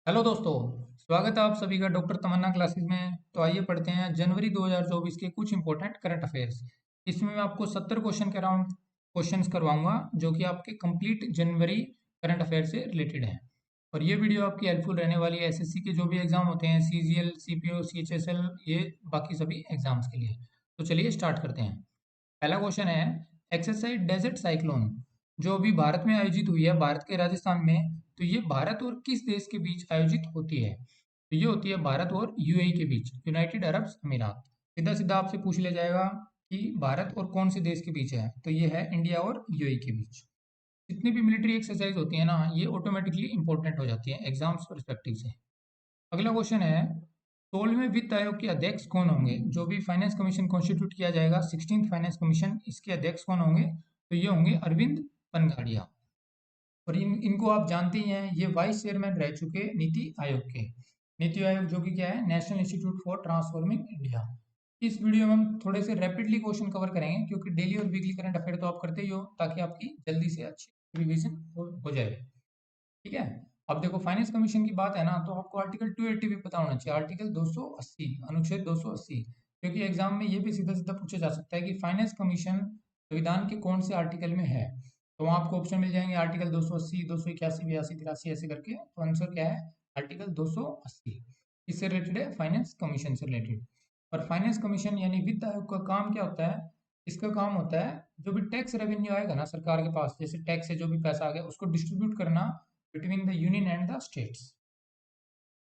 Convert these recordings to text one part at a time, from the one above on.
Hello दोस्तों। स्वागत है आप सभी का डॉक्टर तमन्ना क्लासेस में। तो आइए पढ़ते हैं जनवरी 2024 के कुछ इंपॉर्टेंट करंट अफेयर्स। इसमें मैं आपको 70 क्वेश्चन के अराउंड क्वेश्चंस करवाऊंगा जो कि आपके कंप्लीट जनवरी करंट अफेयर से रिलेटेड हैं। और ये वीडियो आपकी हेल्पफुल रहने वाली है एसएससी के जो भी एग्जाम होते हैं, सीजीएल, सीपीओ, सीएचएसएल, ये बाकी सभी एग्जाम्स के लिए। तो चलिए स्टार्ट करते हैं। पहला क्वेश्चन है, एक्सरसाइज डेजर्ट साइक्लोन जो अभी भारत में आयोजित हुई है, भारत के राजस्थान में, तो ये भारत और किस देश के बीच आयोजित होती है? तो ये होती है भारत और यूएई के बीच, यूनाइटेड अरब अमीरात। सीधा सीधा आपसे पूछ लिया जाएगा कि भारत और कौन से देश के बीच है, तो ये है इंडिया और यूएई के बीच। जितनी भी मिलिट्री एक्सरसाइज होती है ना, ये ऑटोमेटिकली इंपॉर्टेंट हो जाती है एग्जाम्स परस्पेक्टिव से। अगला क्वेश्चन है, 16वें वित्त आयोग के अध्यक्ष कौन होंगे? जो भी फाइनेंस कमीशन कॉन्स्टिट्यूट किया जाएगा, 16th फाइनेंस कमीशन, इसके अध्यक्ष कौन होंगे? तो ये होंगे अरविंद पनगाड़िया। और इनको आप जानते ही हैं, ये वाइस चेयरमैन रह चुके नीति आयोग के। नीति आयोग जो कि क्या है, national institute for transforming India. इस वीडियो में हम थोड़े से रैपिडली क्वेश्चन कवर करेंगे क्योंकि डेली और वीकली करंट अफेयर तो आप करते ही हो, ताकि आपकी जल्दी से अच्छी रिवीजन हो जाए। ठीक है। अब देखो, फाइनेंस कमीशन की बात है ना, तो आपको आर्टिकल 280 भी पता होना चाहिए, आर्टिकल 280, अनुच्छेद 280। क्योंकि एग्जाम में ये भी सीधा सीधा पूछा जा सकता है कि फाइनेंस कमीशन संविधान के कौन से आर्टिकल में है। तो वहाँ आपको ऑप्शन मिल जाएंगे, आर्टिकल 280, 281, 82, 83, ऐसे करके। तो आंसर क्या है? आर्टिकल 280। इससे रिलेटेड है, फाइनेंस कमीशन से रिलेटेड। और फाइनेंस कमीशन यानी वित्त आयोग का काम क्या होता है? इसका काम होता है, जो भी टैक्स रेवेन्यू आएगा ना सरकार के पास, जैसे टैक्स से जो भी पैसा आ गया उसको डिस्ट्रीब्यूट करना between the union and the states.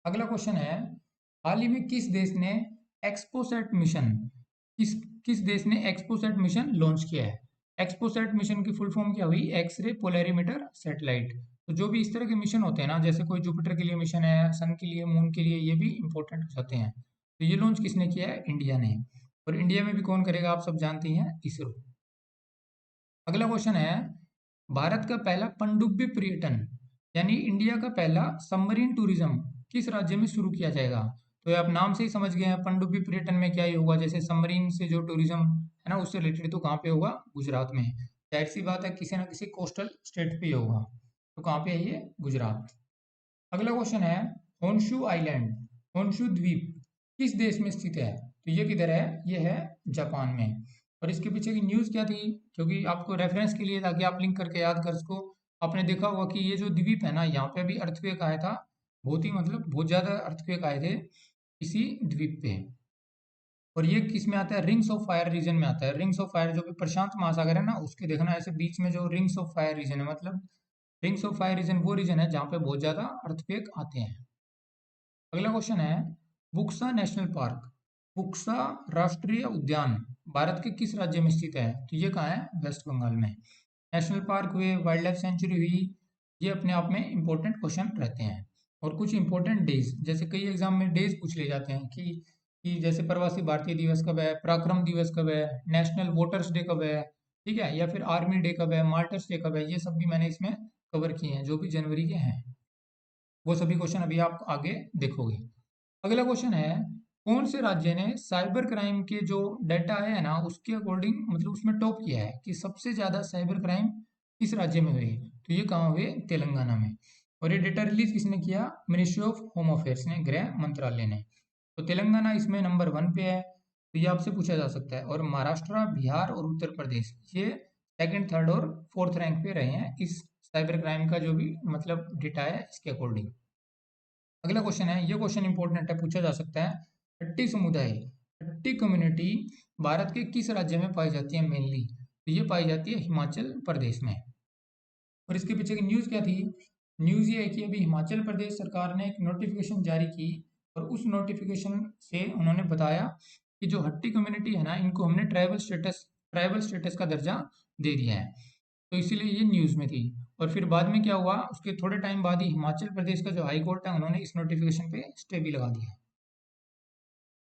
अगला क्वेश्चन है, हाल ही में किस देश ने एक्सपोसैट मिशन, किस किस देश ने एक्सपोसैट मिशन लॉन्च किया है? एक्सपोसैट मिशन की फुल फॉर्म क्या हुई? X-ray polarimeter satellite. तो जो भी इस तरह के मिशन होते हैं ना, जैसे कोई जुपिटर के लिए मिशन है, सन के लिए, मून के लिए, ये भी इंपॉर्टेंट हो जाते हैं। तो ये लॉन्च किसने किया है? इंडिया ने। और इंडिया में भी कौन करेगा? आप सब जानते ही हैं, इसरो। अगला क्वेश्चन है, भारत का पहला पनडुब्बी पर्यटन यानी इंडिया का पहला सबमरीन टूरिज्म किस राज्य में शुरू किया जाएगा? तो ये आप नाम से ही समझ गए हैं, पनडुब्बी पर्यटन में क्या ही होगा, जैसे सबमरीन से जो टूरिज्म है ना, उससे रिलेटेड, तो कहाँ पे होगा? गुजरात में। जाहिर सी बात है, किसी ना किसी कोस्टल स्टेट पे ही होगा। तो कहाँ पे है ये? गुजरात। अगला क्वेश्चन है, होन्शु आइलैंड, होन्शु द्वीप किस देश में स्थित है? तो ये किधर है? ये है जापान में। और इसके पीछे की न्यूज़ क्या थी? क्योंकि आपको रेफरेंस के लिए, ताकि आप लिंक करके याद कर सको, आपने देखा होगा कि ये जो द्वीप है ना, यहाँ पे अभी अर्थक्वेक आया था। बहुत ही, मतलब बहुत ज़्यादा अर्थक्वेक आए थे इसी द्वीप पे। और ये किस में आता है? रिंग्स ऑफ फायर रीजन में आता है। रिंग्स ऑफ फायर जो कि प्रशांत महासागर है ना, उसके देखना ऐसे बीच में जो रिंग्स ऑफ फायर रीजन है, मतलब रिंग्स ऑफ फायर रीजन वो रीजन है जहाँ पे बहुत ज़्यादा अर्थक्वेक आते हैं। अगला क्वेश्चन है, बुक्सा नेशनल पार्क, बुक्सा राष्ट्रीय उद्यान भारत के किस राज्य में स्थित है? तो ये कहाँ है? वेस्ट बंगाल में। नेशनल पार्क हुए, वाइल्ड लाइफ सेंचुरी हुई, ये अपने आप में इंपॉर्टेंट क्वेश्चन रहते हैं। और कुछ इंपॉर्टेंट डेज, जैसे कई एग्जाम में डेज पूछ ले जाते हैं कि जैसे प्रवासी भारतीय दिवस कब है, पराक्रम दिवस कब है, नेशनल वोटर्स डे कब है, ठीक है, या फिर आर्मी डे कब है, मार्टर्स डे कब है, ये सब भी मैंने इसमें कवर किए हैं जो कि जनवरी के हैं। वो सभी क्वेश्चन अभी आप आगे देखोगे। अगला क्वेश्चन है, कौन से राज्य ने साइबर क्राइम के जो डाटा है ना, उसके अकॉर्डिंग, मतलब उसमें टॉप किया है कि सबसे ज्यादा साइबर क्राइम किस राज्य में हुए? तो ये कहाँ हुए? तेलंगाना में। और ये डेटा रिलीज किसने किया? मिनिस्ट्री ऑफ होम अफेयर्स ने, गृह मंत्रालय ने। तो तेलंगाना इसमें नंबर 1 पे है। तो ये आपसे पूछा जा सकता है। और महाराष्ट्र, बिहार और उत्तर प्रदेश, ये सेकंड, थर्ड और फोर्थ रैंक पे रहे हैं इस साइबर क्राइम का जो भी मतलब डेटा है, इसके अकॉर्डिंग। अगला क्वेश्चन है, ये क्वेश्चन इंपॉर्टेंट है, पूछा जा सकता है, हट्टी समुदाय, हट्टी कम्युनिटी भारत के किस राज्य में पाई जाती है मेनली? तो ये पाई जाती है हिमाचल प्रदेश में। और इसके पीछे की न्यूज़ क्या थी? न्यूज़ ये है कि अभी हिमाचल प्रदेश सरकार ने एक नोटिफिकेशन जारी की, और उस नोटिफिकेशन से उन्होंने बताया कि जो हट्टी कम्युनिटी है ना, इनको हमने ट्राइबल स्टेटस का दर्जा दे दिया है। तो इसीलिए ये न्यूज़ में थी। और फिर बाद में क्या हुआ, उसके थोड़े टाइम बाद ही हिमाचल प्रदेश का जो हाई कोर्ट है, उन्होंने इस नोटिफिकेशन पे स्टे भी लगा दिया।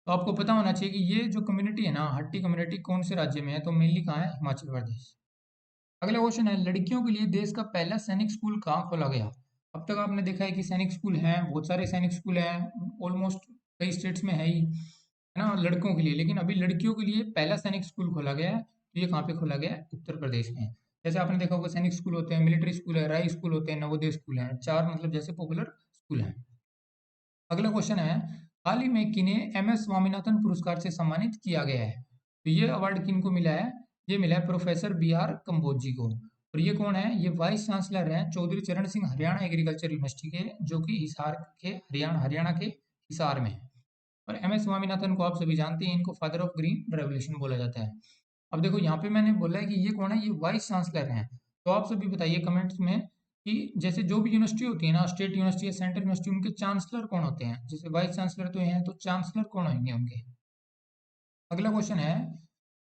तो आपको पता होना चाहिए कि ये जो कम्युनिटी है ना, हट्टी कम्युनिटी, कौन से राज्य में है? तो मेनली कहाँ है? हिमाचल प्रदेश। अगला क्वेश्चन है, लड़कियों के लिए देश का पहला सैनिक स्कूल कहाँ खोला गया? अब तक आपने देखा है कि सैनिक स्कूल हैं, बहुत सारे सैनिक स्कूल हैं, ऑलमोस्ट कई स्टेट्स में है ना, लड़कों के लिए। लेकिन अभी लड़कियों के लिए पहला सैनिक स्कूल खोला गया है। तो ये कहाँ पे खोला गया है? उत्तर प्रदेश में। जैसे आपने देखा होगा, सैनिक स्कूल होते हैं, मिलिट्री स्कूल है, राय स्कूल होते हैं, नवोदय स्कूल हैं, चार मतलब जैसे पॉपुलर स्कूल हैं। अगला क्वेश्चन है, हाल ही में किन्हें MS स्वामीनाथन पुरस्कार से सम्मानित किया गया है? तो ये अवार्ड किन को मिला है? ये मिला है प्रोफेसर BR कंबोज जी को। और ये कौन है? ये वाइस चांसलर हैं चौधरी चरण सिंह हरियाणा एग्रीकल्चर यूनिवर्सिटी के, जो कि हिसार के हरियाणा के हिसार में है। और MS स्वामीनाथन को आप सभी जानते हैं, इनको फादर ऑफ ग्रीन रेवोल्यूशन बोला जाता है। अब देखो यहाँ पे मैंने बोला है कि ये कौन है? ये वाइस चांसलर हैं। तो आप सभी बताइए कमेंट्स में कि जैसे जो भी यूनिवर्सिटी होती है ना, स्टेट यूनिवर्सिटी या सेंट्रल यूनिवर्सिटी, उनके चांसलर कौन होते हैं? जैसे वाइस चांसलर तो हैं, तो चांसलर कौन होंगे उनके? अगला क्वेश्चन है,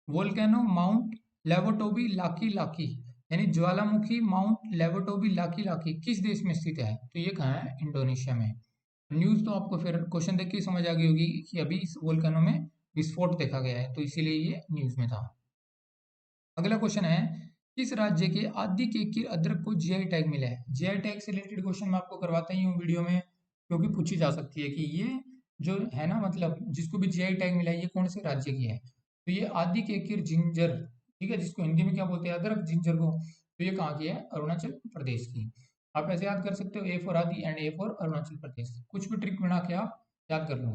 volcano Mount Lewotobi Laki Laki, यानी ज्वालामुखी माउंट लेवोटोबी लाकी लाकी किस देश में स्थित है? तो ये कहाँ है? इंडोनेशिया में। न्यूज़ तो आपको फिर क्वेश्चन देख के समझ आ गई होगी कि अभी इस वोल्केनो में विस्फोट देखा गया है, तो इसीलिए ये न्यूज़ में था। अगला क्वेश्चन है, किस राज्य के आदि केकिर अदरक को जीआई टैग मिला है? जीआई टैग से रिलेटेड क्वेश्चन मैं आपको करवाता ही हूँ वीडियो में, क्योंकि पूछी जा सकती है कि ये जो है ना, मतलब जिसको भी जीआई टैग मिला है, ये कौन से राज्य की है? तो ये आदि केकिर जिंजर, ठीक है, जिसको हिंदी में क्या बोलते हैं? अदरक जिंजर को। तो ये कहाँ की है? अरुणाचल प्रदेश की। आप ऐसे याद कर सकते हो, ए फॉर आदि and A for Arunachal Pradesh. कुछ भी ट्रिक बना के आप याद कर लो।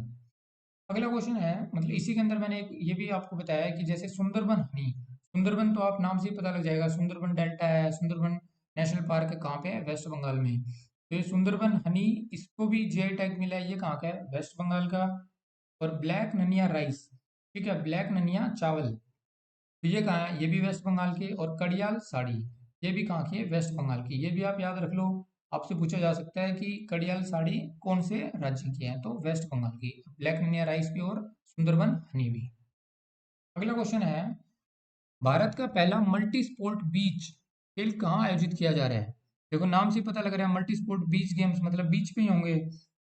अगला क्वेश्चन है, मतलब इसी के अंदर मैंने ये भी आपको बताया है कि जैसे सुंदरबन हनी, सुंदरबन तो आप नाम से ही पता लग जाएगा, सुंदरबन डेल्टा है, सुंदरबन नेशनल पार्क है, कहाँ पे है? वेस्ट बंगाल में। तो ये सुंदरबन हनी, इसको भी जीआई टैग मिला है, ये कहाँ का है? वेस्ट बंगाल का। और ब्लैक ननिया राइस, ठीक है, ब्लैक ननिया चावल, तो ये कहाँ है? ये भी वेस्ट बंगाल के। और कड़ियाल साड़ी, ये भी कहाँ की है? वेस्ट बंगाल की। ये भी आप याद रख लो, आपसे पूछा जा सकता है कि कड़ियाल साड़ी कौन से राज्य की है? तो वेस्ट बंगाल की। ब्लैक ननिया राइस भी और सुंदरबन हनी भी। अगला क्वेश्चन है, भारत का पहला मल्टी स्पोर्ट बीच खेल कहाँ आयोजित किया जा रहा है? देखो नाम से ही पता लग रहा है, मल्टी स्पोर्ट बीच गेम्स, मतलब बीच पे ही होंगे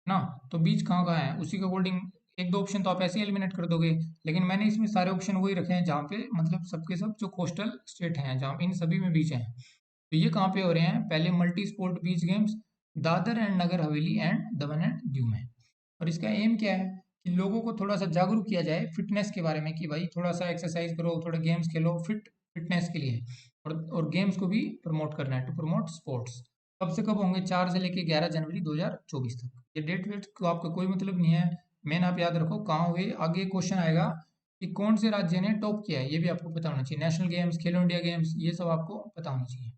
ना। तो बीच कहाँ कहाँ है उसी के अकॉर्डिंग एक दो ऑप्शन तो आप ऐसे ही एलिमिनेट कर दोगे, लेकिन मैंने इसमें सारे ऑप्शन वही रखे हैं जहाँ पे मतलब सबके सब जो कोस्टल स्टेट हैं, जहाँ पे इन सभी में बीच हैं। तो ये कहाँ पे हो रहे हैं? पहले multi sport beach games Dadra and Nagar Haveli and Daman and Diu में। और इसका एम क्या है? कि लोगों को थोड़ा सा जागरूक किया जाए फिटनेस के बारे में, कि भाई थोड़ा सा एक्सरसाइज करो, थोड़ा गेम्स खेलो फिटनेस के लिए। और गेम्स को भी प्रमोट करना है, टू प्रमोट स्पोर्ट्स। कब से कब होंगे? 4 से लेके 11 जनवरी 2024 तक। ये डेट वेट को आपका कोई मतलब नहीं है, मेन आप याद रखो कहाँ हुए। आगे क्वेश्चन आएगा कि कौन से राज्य ने टॉप किया है, ये भी आपको पता होना चाहिए। National games, Khelo India games, ये सब आपको पता होना चाहिए।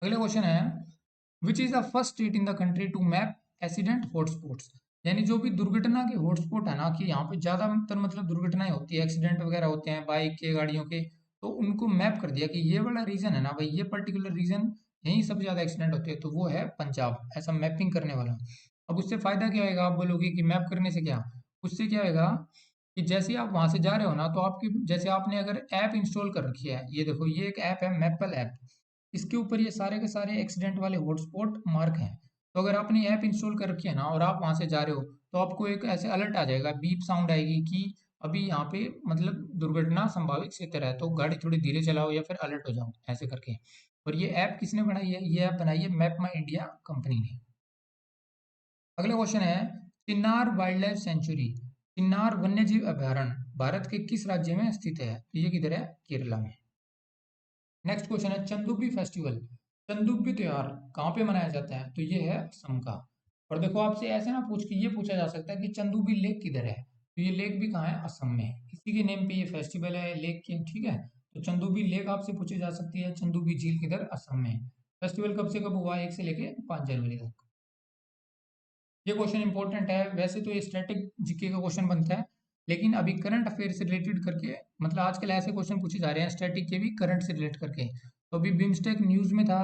अगला क्वेश्चन है, which is the first state in the country to map accident hotspots, यानी जो भी दुर्घटना के हॉटस्पॉट है ना, कि यहाँ पे ज्यादातर मतलब दुर्घटनाएं होती है, एक्सीडेंट वगैरह होते हैं बाइक के, गाड़ियों के, तो उनको मैप कर दिया कि ये वाला रीजन है ना भाई, ये पर्टिकुलर रीजन, यहीं सबसे ज्यादा एक्सीडेंट होते हैं, तो वो है पंजाब। ऐसा मैपिंग करने वाला। अब उससे फायदा क्या होगा? आप बोलोगे कि मैप करने से क्या? उससे क्या होगा कि जैसे ही आप वहां से जा रहे हो ना, तो आपकी जैसे आपने अगर ऐप इंस्टॉल कर रखी है, ये देखो ये एक ऐप है मैपल ऐप, इसके ऊपर ये सारे के सारे एक्सीडेंट वाले हॉटस्पॉट मार्क हैं। तो अगर आपने ऐप इंस्टॉल कर रखी है ना और आप वहां से जा रहे हो, तो आपको एक ऐसे अलर्ट आ जाएगा, बीप साउंड आएगी कि अभी यहाँ पे मतलब दुर्घटना संभावित क्षेत्र है, तो गाड़ी थोड़ी धीरे चलाओ या फिर अलर्ट हो जाओ, ऐसे करके। और ये ऐप किसने बनाई है? ये ऐप बनाई है मैप माई इंडिया कंपनी ने। अगला क्वेश्चन है, Chinnar wild life sanctuary, Chinnar वन्यजीव अभयारण्य भारत के किस राज्य में स्थित है? तो ये किधर है? केरला में। नेक्स्ट क्वेश्चन है, चंदुबी फेस्टिवल, चंदुबी त्योहार कहाँ पे मनाया जाता है? तो ये है असम का। और देखो आपसे ऐसे ना पूछ के ये पूछा जा सकता है कि चंदुबी लेक किधर है? तो ये लेक भी कहाँ है? असम में। इसी के नेम पे ये फेस्टिवल है लेक के, ठीक है। तो चंदुबी लेक आपसे पूछी जा सकती है, चंदुबी झील किधर? असम में। फेस्टिवल कब से कब हुआ? 1 से लेके 5 जनवरी तक। ये क्वेश्चन इंपॉर्टेंट है, वैसे तो ये स्टैटिक जीके का क्वेश्चन बनता है, लेकिन अभी करंट अफेयर से रिलेटेड करके, मतलब आजकल ऐसे क्वेश्चन पूछे जा रहे हैं स्टैटिक के भी करंट से रिलेट करके। तो अभी बिम्स्टेक न्यूज में था,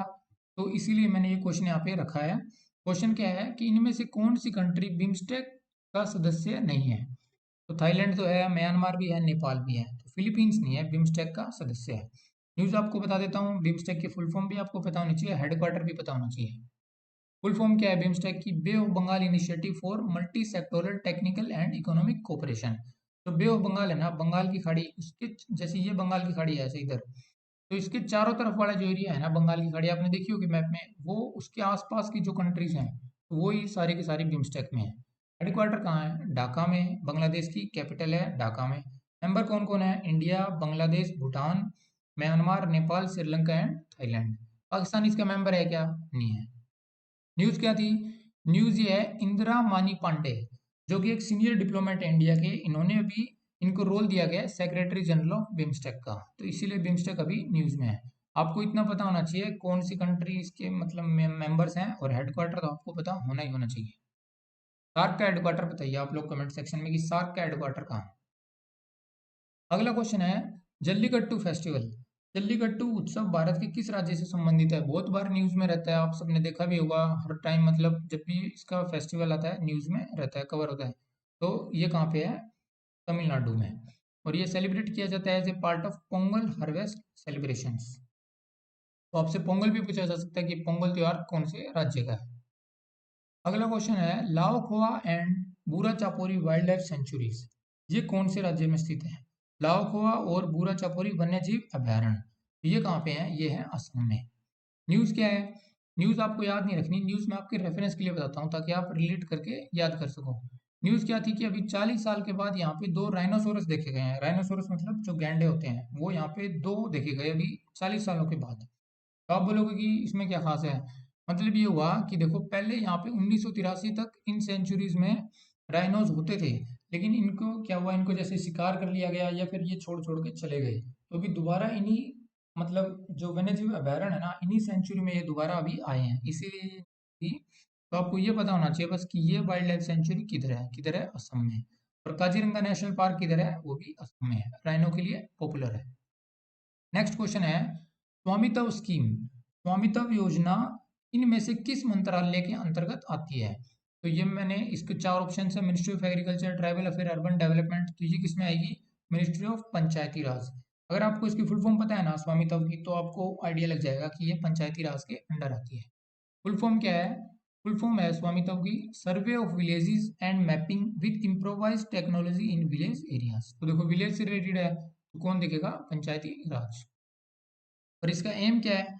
तो इसीलिए मैंने ये क्वेश्चन यहाँ पे रखा है। क्वेश्चन क्या है कि इनमें से कौन सी कंट्री बिम्स्टेक का सदस्य नहीं है? तो थाईलैंड तो है, म्यांमार भी है, नेपाल भी है, तो फिलीपींस नहीं है, बिम्स्टेक का सदस्य है। न्यूज आपको बता देता हूँ, बिम्स्टेक की फुल फॉर्म भी आपको पता होनी चाहिए, हेडक्वार्टर भी पता होना चाहिए। फुल फॉर्म क्या है बिम्स्टेक की? Bay of Bengal initiative for multi sectoral technical and economic cooperation. तो बे ऑफ बंगाल है ना, बंगाल की खाड़ी, उसके जैसे ये बंगाल की खाड़ी है ऐसे इधर, तो इसके चारों तरफ वाला जो एरिया है ना बंगाल की खाड़ी, आपने देखी होगी मैप में, वो उसके आसपास की जो कंट्रीज हैं, तो वो ही सारी की सारी बिम्स्टेक में है। हेडक्वार्टर कहाँ है? ढाका में, बांग्लादेश की कैपिटल है ढाका में। मेंबर कौन कौन है? India, Bangladesh, Bhutan, Myanmar, Nepal, Sri Lanka and Thailand. Pakistan इसका मेंबर है क्या? नहीं है। न्यूज़ क्या थी? न्यूज़ ये है इंदिरा मानी पांडे, जो कि एक सीनियर डिप्लोमेट है इंडिया के, इन्होंने अभी इनको रोल दिया गया है सेक्रेटरी जनरल ऑफ बिम्स्टेक का, तो इसीलिए बिम्स्टेक अभी न्यूज़ में है। आपको इतना पता होना चाहिए कौन सी कंट्री इसके मतलब मेंबर्स हैं, और हेडक्वार्टर तो आपको पता होना ही होना चाहिए। सार्क का हेडक्वार्टर बताइए आप लोग कमेंट सेक्शन में कि सार्क का हेडक्वार्टर कहाँ है। अगला क्वेश्चन है जल्लीकट्टू फेस्टिवल। जल्लीकट्टू उत्सव भारत के किस राज्य से संबंधित है? बहुत बार न्यूज में रहता है, आप सबने देखा भी होगा, हर टाइम मतलब जब भी इसका फेस्टिवल आता है न्यूज में रहता है, कवर होता है। तो ये कहाँ पे है? तमिलनाडु में। और ये सेलिब्रेट किया जाता है as a part of Pongal harvest celebrations. तो आपसे पोंगल भी पूछा जा सकता है कि पोंगल त्योहार कौन से राज्य का है। अगला क्वेश्चन है लाओखोआ एंड बूरा चापोरी वाइल्ड लाइफ सेंचुरीज, ये कौन से राज्य में स्थित है? लाओखोआ और बूरा चापोरी वन्य जीव अभयारण्य ये कहाँ पे हैं? ये है असम में। न्यूज़ क्या है? न्यूज़ आपको याद नहीं रखनी, न्यूज़ मैं आपके रेफरेंस के लिए बताता हूँ ताकि आप रिलेट करके याद कर सको। न्यूज़ क्या थी कि अभी 40 साल के बाद यहाँ पे 2 राइनोसोरस देखे गए हैं। राइनोसोरस मतलब जो गैंडे होते हैं, वो यहाँ पे 2 देखे गए अभी 40 सालों के बाद। तो आप बोलोगे कि इसमें क्या खास है? मतलब ये हुआ कि देखो पहले यहाँ पे 1983 तक इन सेंचुरीज में राइनोज होते थे, लेकिन इनको क्या हुआ, इनको जैसे शिकार कर लिया गया या फिर ये छोड़ छोड़ के चले गए, तो अभी दोबारा इन्हीं मतलब जो वन्यजीव अभयारण्य है ना, इन्हीं सेंचुरी में ये दोबारा अभी आए हैं, इसीलिए तो आपको ये पता होना चाहिए बस कि ये वाइल्ड लाइफ सेंचुरी किधर है, किधर है? असम में। और काजीरंगा नेशनल पार्क किधर है? वो भी असम में है, राइनो के लिए पॉपुलर है। नेक्स्ट क्वेश्चन है स्वामित्व स्कीम। स्वामित्व योजना इनमें से किस मंत्रालय के अंतर्गत आती है? तो ये मैंने इसके 4 ऑप्शन है, ministry of agriculture, tribal affair, urban development, तो ये किस में आएगी? मिनिस्ट्री ऑफ पंचायती राज। अगर आपको इसकी फुल फॉर्म पता है ना स्वामित्व की, तो आपको आइडिया लग जाएगा कि ये पंचायती राज के अंडर आती है। फुल फॉर्म क्या है? फुल फॉर्म है स्वामित्व की survey of villages and mapping with improvise technology in village areas. तो देखो विलेज से रिलेटेड है, तो कौन देखेगा? पंचायती राज। और इसका एम क्या है?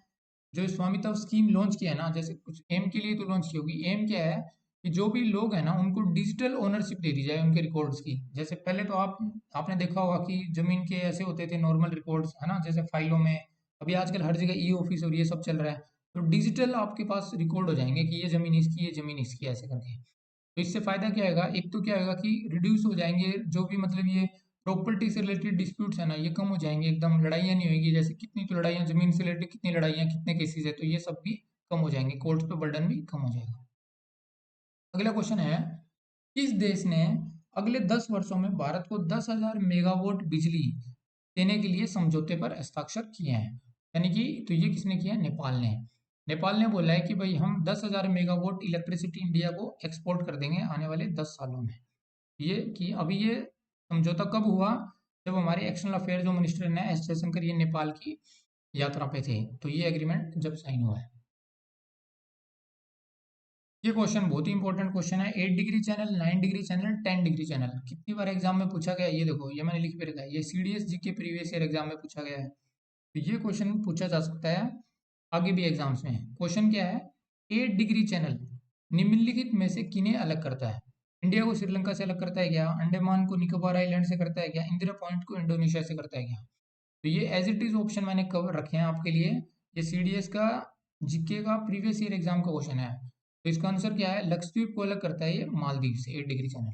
जो स्वामित्व स्कीम लॉन्च किया है ना, जैसे कुछ एम के लिए तो लॉन्च की होगी, एम क्या है कि जो भी लोग हैं ना उनको डिजिटल ओनरशिप दे दी जाए उनके रिकॉर्ड्स की। जैसे पहले तो आपने देखा होगा कि जमीन के ऐसे होते थे नॉर्मल रिकॉर्ड्स, है ना, जैसे फाइलों में। अभी आजकल हर जगह ई ऑफिस और ये सब चल रहा है, तो डिजिटल आपके पास रिकॉर्ड हो जाएंगे कि ये जमीन इसकी, ये जमीन इसकी, ऐसे करके। तो इससे फायदा क्या होगा? एक तो क्या होगा कि रिड्यूस हो जाएंगे जो भी मतलब ये प्रॉपर्टी से रिलेटेड डिस्प्यूट्स है ना, ये कम हो जाएंगे, एकदम लड़ाइयाँ नहीं होगी, जैसे कितनी तो लड़ाइयाँ जमीन से रिलेटेड, कितनी लड़ाइयाँ, कितने केसेस है, तो ये सब भी कम हो जाएंगे, कोर्ट्स पे बर्डन भी कम हो जाएगा। अगला क्वेश्चन है किस देश ने अगले 10 वर्षों में भारत को 10,000 मेगावाट बिजली देने के लिए समझौते पर हस्ताक्षर किए हैं? यानी कि तो ये किसने किया है? नेपाल ने। नेपाल ने बोला है कि भाई हम 10,000 मेगावाट इलेक्ट्रिसिटी इंडिया को एक्सपोर्ट कर देंगे आने वाले 10 सालों में। ये कि अभी ये समझौता कब हुआ? जब हमारे एक्सटर्नल अफेयर जो मिनिस्टर ने एस जयशंकर ये नेपाल की यात्रा पे थे, तो ये एग्रीमेंट जब साइन हुआ है। ये क्वेश्चन बहुत ही इंपॉर्टेंट क्वेश्चन है। 8 degree channel, 9 degree channel, 10 degree channel कितनी बार एग्जाम में पूछा गया है? ये देखो, ये मैंने लिख भी रखा है, ये सीडीएस जी के प्रीवियस ईयर एग्जाम में पूछा गया है। तो ये क्वेश्चन पूछा जा सकता है आगे भी एग्जाम्स में। क्वेश्चन क्या है? 8 डिग्री चैनल निम्नलिखित में से किन्हें अलग करता है? इंडिया को श्रीलंका से अलग करता है क्या? अंडमान को निकोबार आइलैंड से करता है क्या? इंदिरा पॉइंट को इंडोनेशिया से करता है क्या? तो ये एज इट इज ऑप्शन मैंने कवर रखे हैं आपके लिए। ये सीडीएस का जीके का प्रीवियस ईयर एग्जाम का क्वेश्चन है। तो इसका आंसर क्या है? लक्षद्वीप को अलग करता है ये मालदीव से 8 डिग्री चैनल।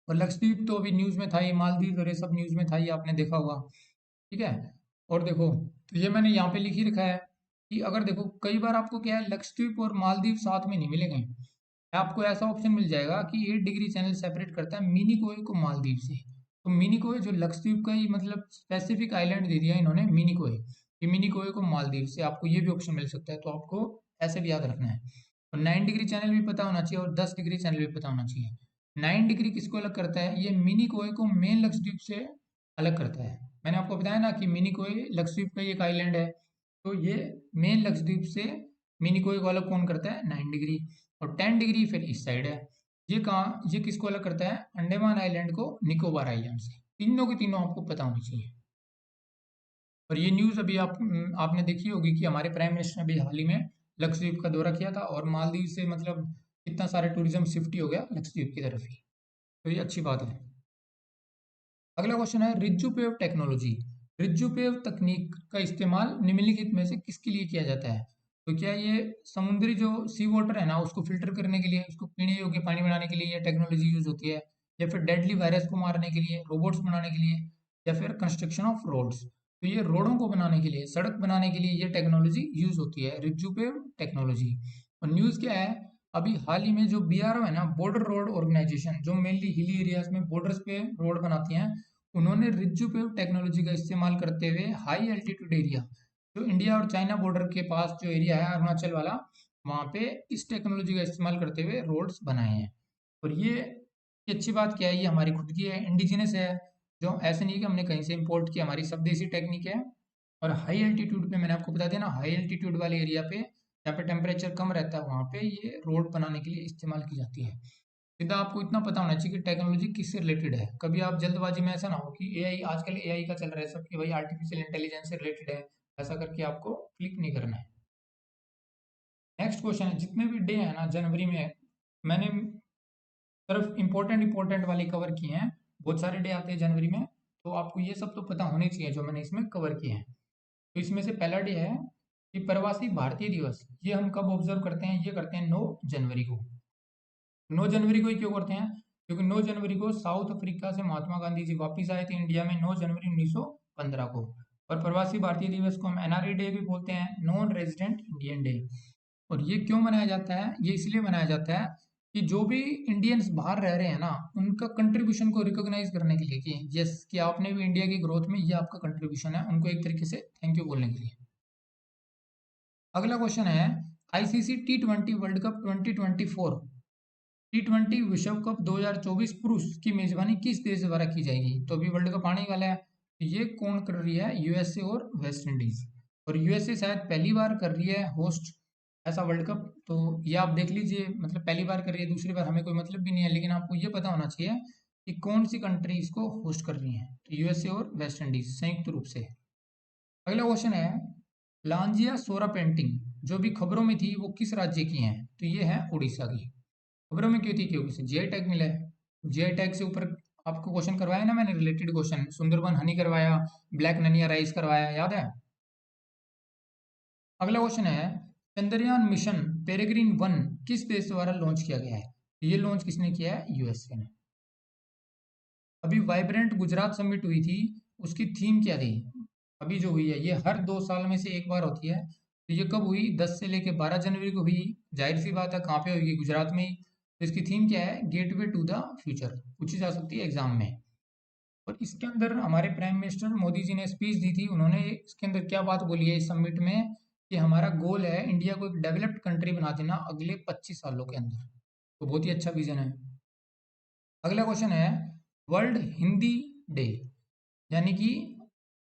और लक्षद्वीप तो अभी न्यूज में था ही, मालदीव और ये सब न्यूज में था ही, आपने देखा होगा। ठीक है। और देखो, तो ये मैंने यहाँ पे लिख ही रखा है कि अगर देखो कई बार आपको क्या है, लक्षद्वीप और मालदीव साथ में नहीं मिलेंगे। आपको ऐसा ऑप्शन मिल जाएगा कि 8 डिग्री चैनल सेपरेट करता है मिनिकोय को मालदीव से। तो मिनिकोय जो लक्षद्वीप का ही मतलब स्पेसिफिक आइलैंड दे दिया इन्होंने मिनिकोय, कि मिनिकोय को मालदीव से, आपको ये भी ऑप्शन मिल सकता है, तो आपको ऐसे भी याद रखना है। और 9 डिग्री चैनल भी पता होना चाहिए और 10 डिग्री चैनल भी पता होना चाहिए। 9 डिग्री किसको अलग करता है? ये मिनिकोय को मेन लक्षद्वीप से अलग करता है। मैंने आपको बताया ना कि मिनिकोय लक्षद्वीप का ही एक आइलैंड है, तो ये मेन लक्षद्वीप से मिनिकोय को अलग कौन करता है? 9 डिग्री। और 10 डिग्री फिर इस साइड है। ये कहाँ, ये किसको अलग करता है? अंडमान आइलैंड को निकोबार आइलैंड से। तीनों के तीनों आपको पता होनी चाहिए। और ये न्यूज़ अभी आपने देखी होगी कि हमारे प्राइम मिनिस्टर ने अभी हाल ही में लक्षद्वीप का दौरा किया था, और मालदीव से मतलब कितना सारे टूरिज्म शिफ्ट ही हो गया लक्षद्वीप की तरफ ही, तो ये अच्छी बात है। अगला क्वेश्चन है रिज्जुपेव टेक्नोलॉजी। रिज्जुपेव तकनीक का इस्तेमाल निम्नलिखित में से किसके लिए किया जाता है? तो क्या ये समुद्री जो सी वाटर है ना उसको फिल्टर करने के लिए, उसको पीने योग्य पानी बनाने के लिए ये टेक्नोलॉजी यूज होती है, या फिर डेडली वायरस को मारने के लिए, रोबोट्स बनाने के लिए, या फिर कंस्ट्रक्शन ऑफ रोड्स। तो ये रोडों को बनाने के लिए, सड़क बनाने के लिए ये टेक्नोलॉजी यूज होती है, रिजुपेव टेक्नोलॉजी। और न्यूज़ क्या है, अभी हाल ही में जो बीआरओ है ना, बॉर्डर रोड ऑर्गेनाइजेशन, जो मेनली हिली एरियाज में बॉर्डर्स पे रोड बनाती हैं, उन्होंने रिजुपेव टेक्नोलॉजी का इस्तेमाल करते हुए हाई एल्टीट्यूड एरिया, जो इंडिया और चाइना बॉर्डर के पास जो एरिया है अरुणाचल वाला, वहाँ पे इस टेक्नोलॉजी का इस्तेमाल करते हुए रोड्स बनाए हैं। और ये अच्छी बात क्या है, ये हमारी खुद की है, इंडिजिनस है, जो ऐसे नहीं कि हमने कहीं से इंपोर्ट किया, हमारी स्वदेशी टेक्निक है। और हाई एल्टीट्यूड पे मैंने आपको बता दिया ना, हाई एल्टीट्यूड वाले एरिया पे जहाँ पे टेम्परेचर कम रहता है वहाँ पे ये रोड बनाने के लिए इस्तेमाल की जाती है। सीधा आपको इतना पता होना चाहिए कि टेक्नोलॉजी किससे रिलेटेड है। कभी आप जल्दबाजी में ऐसा ना हो कि एआई, आजकल एआई का चल रहा है सब, कि भाई आर्टिफिशियल इंटेलिजेंस से रिलेटेड है, ऐसा करके आपको क्लिक नहीं करना है। नेक्स्ट क्वेश्चन है, जितने भी डे है ना जनवरी में, मैंने सिर्फ इंपॉर्टेंट वाले कवर किए हैं। बहुत सारे डे आते हैं जनवरी में, तो आपको ये सब तो पता होने चाहिए जो मैंने इसमें कवर किए हैं। तो इसमें से पहला डे है कि प्रवासी भारतीय दिवस। ये हम कब ऑब्जर्व करते हैं, ये करते हैं 9 जनवरी को। 9 जनवरी को ही क्यों करते हैं, क्योंकि 9 जनवरी को साउथ अफ्रीका से महात्मा गांधी जी वापस आए थे इंडिया में 9 जनवरी 1915 को। और प्रवासी भारतीय दिवस को हम एनआरई डे भी बोलते हैं, नॉन रेजिडेंट इंडियन डे। और ये क्यों मनाया जाता है, ये इसलिए मनाया जाता है कि जो भी इंडियंस बाहर रह रहे हैं ना, उनका कंट्रीब्यूशन को रिकॉग्नाइज करने के लिए कि यस, कि आपने भी इंडिया की ग्रोथ में ये आपका कंट्रीब्यूशन है, उनको एक तरीके से थैंक यू बोलने के लिए। अगला क्वेश्चन है, आईसीसी टी20 वर्ल्ड कप 2024, टी20 विश्व कप 2024 पुरुष की मेजबानी किस देश द्वारा की जाएगी। तो अभी वर्ल्ड कप आने ही वाला है, तो ये कौन कर रही है, यूएसए और वेस्ट इंडीज। और यूएसए शायद पहली बार कर रही है होस्ट ऐसा वर्ल्ड कप, तो ये आप देख लीजिए, मतलब पहली बार कर रही है, दूसरी बार हमें कोई मतलब भी नहीं है, लेकिन आपको ये पता होना चाहिए कि कौन सी कंट्री इसको होस्ट कर रही है, तो यूएसए और वेस्ट इंडीज संयुक्त रूप से। अगला क्वेश्चन है, लांजिया सोरा पेंटिंग जो भी खबरों में थी वो किस राज्य की है, तो ये है उड़ीसा की। खबरों में क्यों थी, क्योंकि इसे जीआई टैग मिला है। जीआई टैग से ऊपर आपको क्वेश्चन करवाया ना मैंने, रिलेटेड क्वेश्चन, सुंदरबन हनी करवाया, ब्लैक ननिया राइस करवाया, याद है। अगला क्वेश्चन है, चंद्रयान मिशन पेरेग्रीन 1 किस देश द्वारा लॉन्च किया गया है, ये लॉन्च किसने किया है, यूएसए ने। अभी वाइब्रेंट गुजरात समिट हुई थी, उसकी थीम क्या थी, अभी जो हुई है ये हर 2 साल में से एक बार होती है, तो ये कब हुई, 10 से लेके 12 जनवरी को हुई। जाहिर सी बात है कहाँ पे हुई, गुजरात में ही। तो इसकी थीम क्या है, गेटवे टू द फ्यूचर, पूछी जा सकती है एग्जाम में। और इसके अंदर हमारे प्राइम मिनिस्टर मोदी जी ने स्पीच दी थी, उन्होंने इसके अंदर क्या बात बोली है इस समिट में, कि हमारा गोल है इंडिया को एक डेवलप्ड कंट्री बना देना अगले 25 सालों के अंदर। तो बहुत ही अच्छा विजन है। अगला क्वेश्चन है, वर्ल्ड हिंदी डे यानी कि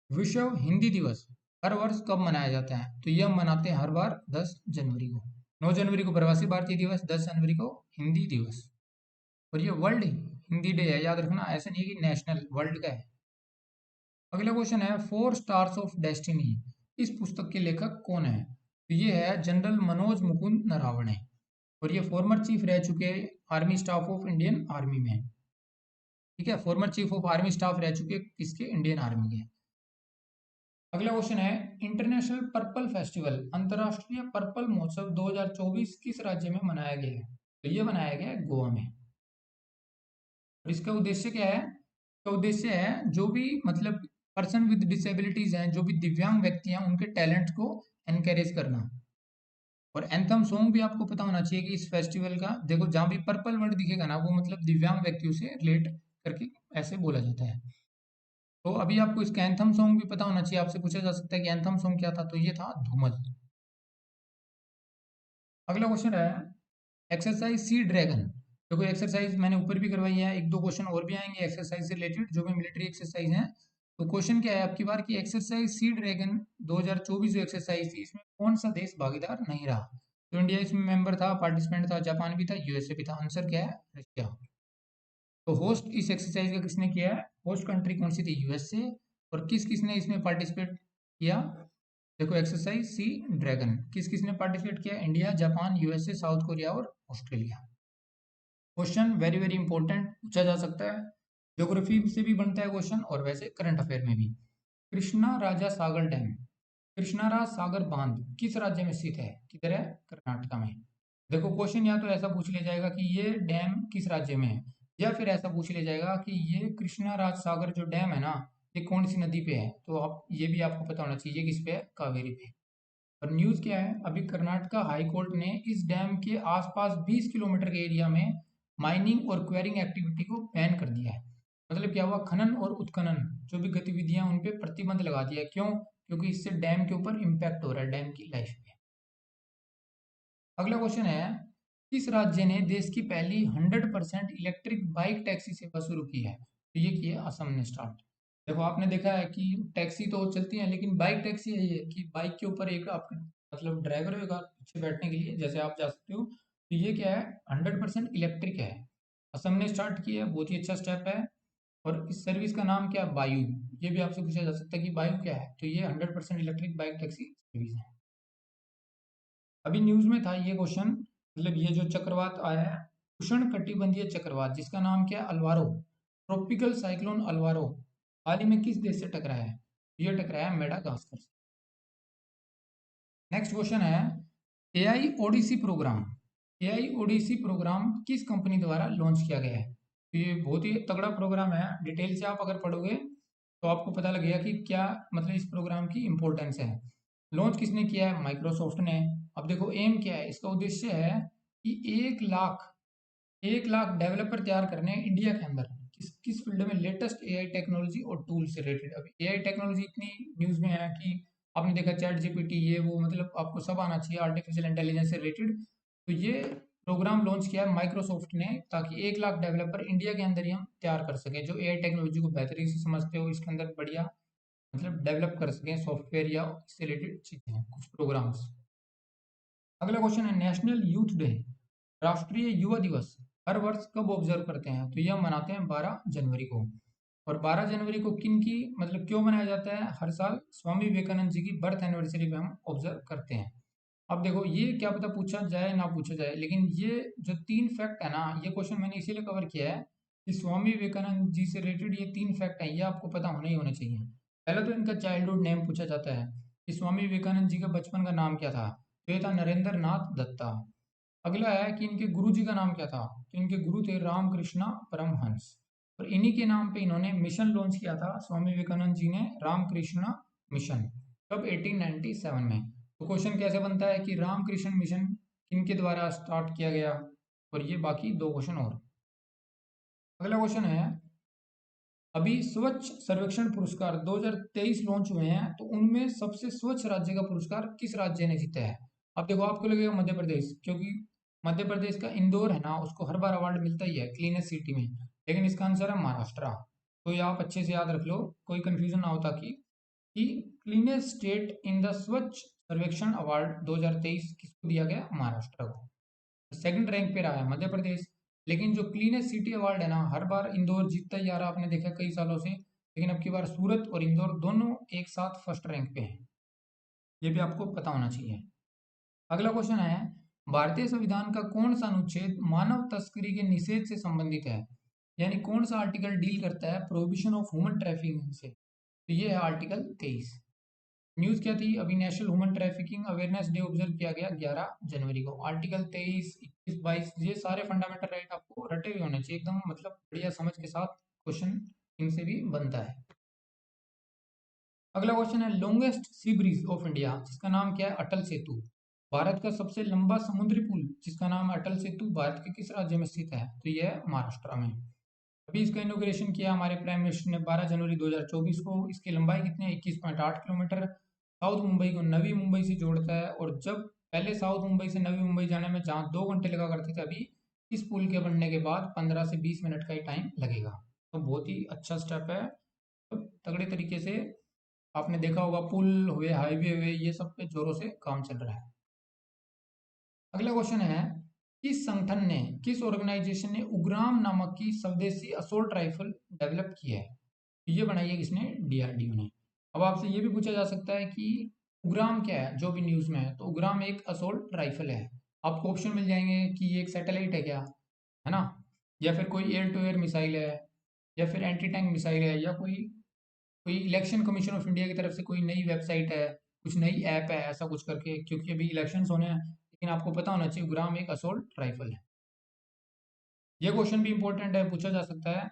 विश्व हिंदी दिवस हर वर्ष कब मनाया जाता है, तो ये हम मनाते हैं हर बार 10 जनवरी को। 9 जनवरी को प्रवासी भारतीय दिवस, 10 जनवरी को हिंदी दिवस। और ये वर्ल्ड हिंदी डे है, याद रखना, ऐसा नहीं है कि नेशनल, वर्ल्ड का है। अगला क्वेश्चन है, 4 स्टार्स ऑफ डेस्टिनी इस पुस्तक के लेखक कौन है, तो ये है जनरल मनोज मुकुंद नरावणे। और ये फॉर्मर चीफ रह चुके army staff of Indian army में। ठीक है, former chief of army staff रह चुके किसके, इंडियन आर्मी के। अगला क्वेश्चन है, इंटरनेशनल पर्पल फेस्टिवल, अंतर्राष्ट्रीय पर्पल महोत्सव 2024 किस राज्य में मनाया गया है, तो ये मनाया गया है गोवा में। और इसका उद्देश्य क्या है, इसका उद्देश्य है जो भी मतलब पर्सन विद डिसेबिलिटीज हैं, जो भी दिव्यांग व्यक्ति हैं, उनके टैलेंट को एनकरेज करना। और एंथम सॉन्ग भी आपको पता होना चाहिए कि इस फेस्टिवल का, देखो जहाँ भी पर्पल वर्ड दिखेगा ना, वो मतलब दिव्यांग व्यक्तियों से रिलेट करके ऐसे बोला जाता है। तो अभी आपको इसका एंथम सॉन्ग भी पता होना चाहिए, आपसे पूछा जा सकता है कि एंथम सॉन्ग क्या था, तो ये था धूमल। अगला क्वेश्चन है, एक्सरसाइज सी ड्रैगन, देखो एक्सरसाइज मैंने ऊपर भी करवाई है, एक दो क्वेश्चन और भी आएंगे एक्सरसाइज से रिलेटेड, जो भी मिलिट्री एक्सरसाइज है। तो क्वेश्चन क्या है आपकी बार की, एक्सरसाइज सी ड्रैगन 2024 जो एक्सरसाइज थी, इसमें कौन सा देश भागीदार नहीं रहा, तो इंडिया इसमें मेंबर था, पार्टिसिपेंट था, जापान भी था, यूएसए भी था, आंसर क्या है, रशिया। तो होस्ट इस एक्सरसाइज का किसने किया है, होस्ट कंट्री कौन सी थी, यूएसए। और किस किसने इसमें पार्टिसिपेट किया, देखो एक्सरसाइज सी ड्रैगन किस किसने पार्टिसिपेट किया, India, Japan, USA, South Korea और Australia. Question very very important, पूछा जा सकता है, ज्योग्राफी से भी बनता है क्वेश्चन और वैसे करंट अफेयर में भी। कृष्णा राजा सागर डैम कृष्णाराज सागर बांध किस राज्य में स्थित है? किधर है? कर्नाटका में। देखो क्वेश्चन या तो ऐसा पूछ लिया जाएगा कि ये डैम किस राज्य में है, या फिर ऐसा पूछ लिया जाएगा कि ये कृष्णाराज सागर जो डैम है ना, ये कौन सी नदी पे है। तो आप ये भी आपको पता होना चाहिए किस पे है, कावेरी पे। और न्यूज़ क्या है, अभी कर्नाटका हाई कोर्ट ने इस डैम के आसपास 20 किलोमीटर के एरिया में माइनिंग और क्वेरिंग एक्टिविटी को बैन कर दिया है। मतलब क्या हुआ, खनन और उत्खनन जो भी गतिविधियां उन पे प्रतिबंध लगा दिया है। क्यों? क्योंकि इससे डैम के ऊपर इम्पैक्ट हो रहा है, डैम की लाइफ पे। अगला क्वेश्चन है, किस राज्य ने देश की पहली 100% इलेक्ट्रिक बाइक टैक्सी सेवा शुरू की है? तो ये की है असम ने स्टार्ट। देखो आपने देखा है कि टैक्सी तो चलती है, लेकिन बाइक टैक्सी है ये कि बाइक के ऊपर एक आपका मतलब ड्राइवर होगा पीछे बैठने के लिए, जैसे आप जा सकते हो। तो ये क्या है, 100% इलेक्ट्रिक है, असम ने स्टार्ट किया है, बहुत ही अच्छा स्टेप है। और इस सर्विस का नाम क्या है? वायु। ये भी आपसे पूछा जा सकता है कि वायु क्या है, तो ये 100% इलेक्ट्रिक बाइक टैक्सी सर्विस है। अभी न्यूज में था ये क्वेश्चन, मतलब ये जो चक्रवात आया है, उष्ण कटिबंधीय चक्रवात जिसका नाम क्या है? अल्वारो, ट्रॉपिकल साइक्लोन अल्वारो, हाल ही में किस देश से टकराया है? ये टकराया है मेडागास्कर से। नेक्स्ट क्वेश्चन है, AI ODC programme, AI ODC programme किस कंपनी द्वारा लॉन्च किया गया है? तो ये बहुत ही तगड़ा प्रोग्राम है, डिटेल से आप अगर पढ़ोगे तो आपको पता लगेगा कि क्या मतलब इस प्रोग्राम की इंपॉर्टेंस है। लॉन्च किसने किया है? माइक्रोसॉफ्ट ने। अब देखो एम क्या है, इसका उद्देश्य है कि 1 लाख डेवलपर तैयार करने हैं इंडिया के अंदर, किस किस फील्ड में? लेटेस्ट एआई टेक्नोलॉजी और टूल से रिलेटेड। अभी एआई टेक्नोलॉजी इतनी न्यूज़ में है कि आपने देखा चैट जीपीटी, ये वो, मतलब आपको सब आना चाहिए आर्टिफिशियल इंटेलिजेंस से रिलेटेड। तो ये प्रोग्राम लॉन्च किया है माइक्रोसॉफ्ट ने, ताकि 1 लाख डेवलपर इंडिया के अंदर ही हम तैयार कर सकें, जो एआई टेक्नोलॉजी को बेहतरीन से समझते हो, इसके अंदर बढ़िया मतलब डेवलप कर सकें सॉफ्टवेयर या इससे रिलेटेड चीज़ें हैं कुछ प्रोग्राम्स। अगला क्वेश्चन है, नेशनल यूथ डे, राष्ट्रीय युवा दिवस हर वर्ष कब ऑब्जर्व करते हैं? तो यह मनाते हैं 12 जनवरी को। और 12 जनवरी को किन की मतलब क्यों मनाया जाता है? हर साल स्वामी विवेकानंद जी की बर्थ एनिवर्सरी पे हम ऑब्जर्व करते हैं। अब देखो ये क्या पता पूछा जाए ना पूछा जाए, लेकिन ये जो 3 फैक्ट है ना, ये क्वेश्चन मैंने इसीलिए कवर किया है कि स्वामी विवेकानंद जी से रिलेटेड ये 3 फैक्ट हैं, ये आपको पता होने ही होने चाहिए। पहले तो इनका चाइल्डहुड नेम पूछा जाता है कि स्वामी विवेकानंद जी का बचपन का नाम क्या था? तो ये था नरेंद्र नाथ दत्ता। अगला है कि इनके गुरु जी का नाम क्या था? तो इनके गुरु थे रामकृष्णा परमहंस। और इन्हीं के नाम पे इन्होंने मिशन लॉन्च किया था, स्वामी विवेकानंद जी ने रामकृष्णा मिशन, कब? 1897 में। तो क्वेश्चन कैसे बनता है कि रामकृष्ण मिशन किनके द्वारा स्टार्ट किया गया? और ये बाकी 2 क्वेश्चन और। अगला क्वेश्चन है, अभी स्वच्छ सर्वेक्षण पुरस्कार 2023 लॉन्च हुए हैं, तो उनमें सबसे स्वच्छ राज्य का पुरस्कार किस राज्य ने जीता है? अब देखो आपको लगेगा मध्य प्रदेश, क्योंकि मध्य प्रदेश का इंदौर है ना, उसको हर बार अवार्ड मिलता ही है क्लीनेस्ट सिटी में, लेकिन इसका आंसर है महाराष्ट्र। तो ये आप अच्छे से याद रख लो, कोई कंफ्यूजन ना होता कि क्लीनेस्ट स्टेट इन द स्वच्छ सर्वेक्षण अवार्ड 2023 किसको दिया गया? महाराष्ट्र को। सेकंड रैंक पे रहा है मध्य प्रदेश। लेकिन जो क्लीनेस्ट सिटी अवार्ड है ना, हर बार इंदौर जीतता ही आ रहा, आपने देखा कई सालों से, लेकिन अब की बार सूरत और इंदौर दोनों एक साथ फर्स्ट रैंक पे हैं। ये भी आपको पता होना चाहिए। अगला क्वेश्चन है, भारतीय संविधान का कौन सा अनुच्छेद मानव तस्करी के निषेध से संबंधित है? यानी कौन सा आर्टिकल डील करता है प्रोहिबिशन ऑफ ह्यूमन ट्रैफिकिंग से? तो ये है आर्टिकल 23। न्यूज़ क्या थी, अभी national human trafficking awareness day observe किया गया 11 जनवरी को। आर्टिकल 23, 21, 22 ये सारे फंडामेंटल राइट आपको रटे हुए होने चाहिए एकदम, मतलब बढ़िया समझ के साथ क्वेश्चन इनसे भी बनता है। अगला क्वेश्चन है, longest sea bridge of India जिसका नाम क्या है? अटल सेतु। भारत का सबसे लंबा समुद्री पुल जिसका नाम है अटल सेतु, भारत के किस राज्य में स्थित है? तो यह है महाराष्ट्र में। अभी इसका इनोग्रेशन किया हमारे प्राइम मिनिस्टर ने 12 जनवरी 2024 को। इसकी लंबाई कितनी है? 21.8 किलोमीटर। साउथ मुंबई को नवी मुंबई से जोड़ता है, और जब पहले साउथ मुंबई से नवी मुंबई जाने में जहाँ 2 घंटे लगा करते थे, अभी इस पुल के बनने के बाद 15 से 20 मिनट का ही टाइम लगेगा। तो बहुत ही अच्छा स्टेप है। तो तगड़े तरीके से आपने देखा होगा, पुल हुए, हाईवे हुए, ये सब पे जोरों से काम चल रहा है। अगला क्वेश्चन है, किस संगठन ने, किस ऑर्गेनाइजेशन ने उग्राम नामक की स्वदेशी असोल्ट राइफल डेवलप की है? ये बनाई है किसने? डीआरडीओ ने। अब आपसे ये भी पूछा जा सकता है कि उग्राम क्या है, जो भी न्यूज़ में है। तो उग्राम एक असोल्ट राइफल है। आपको ऑप्शन मिल जाएंगे कि ये एक सैटेलाइट है क्या, है ना, या फिर कोई एयर टू एयर मिसाइल है, या फिर एंटी टैंक मिसाइल है, या कोई कोई इलेक्शन कमीशन ऑफ इंडिया की तरफ से कोई नई वेबसाइट है, कुछ नई ऐप है ऐसा कुछ करके, क्योंकि अभी इलेक्शंस होने हैं, लेकिन आपको पता होना चाहिए ग्राम एक असोल्ट राइफल है। ये क्वेश्चन भी इंपॉर्टेंट है, पूछा जा सकता है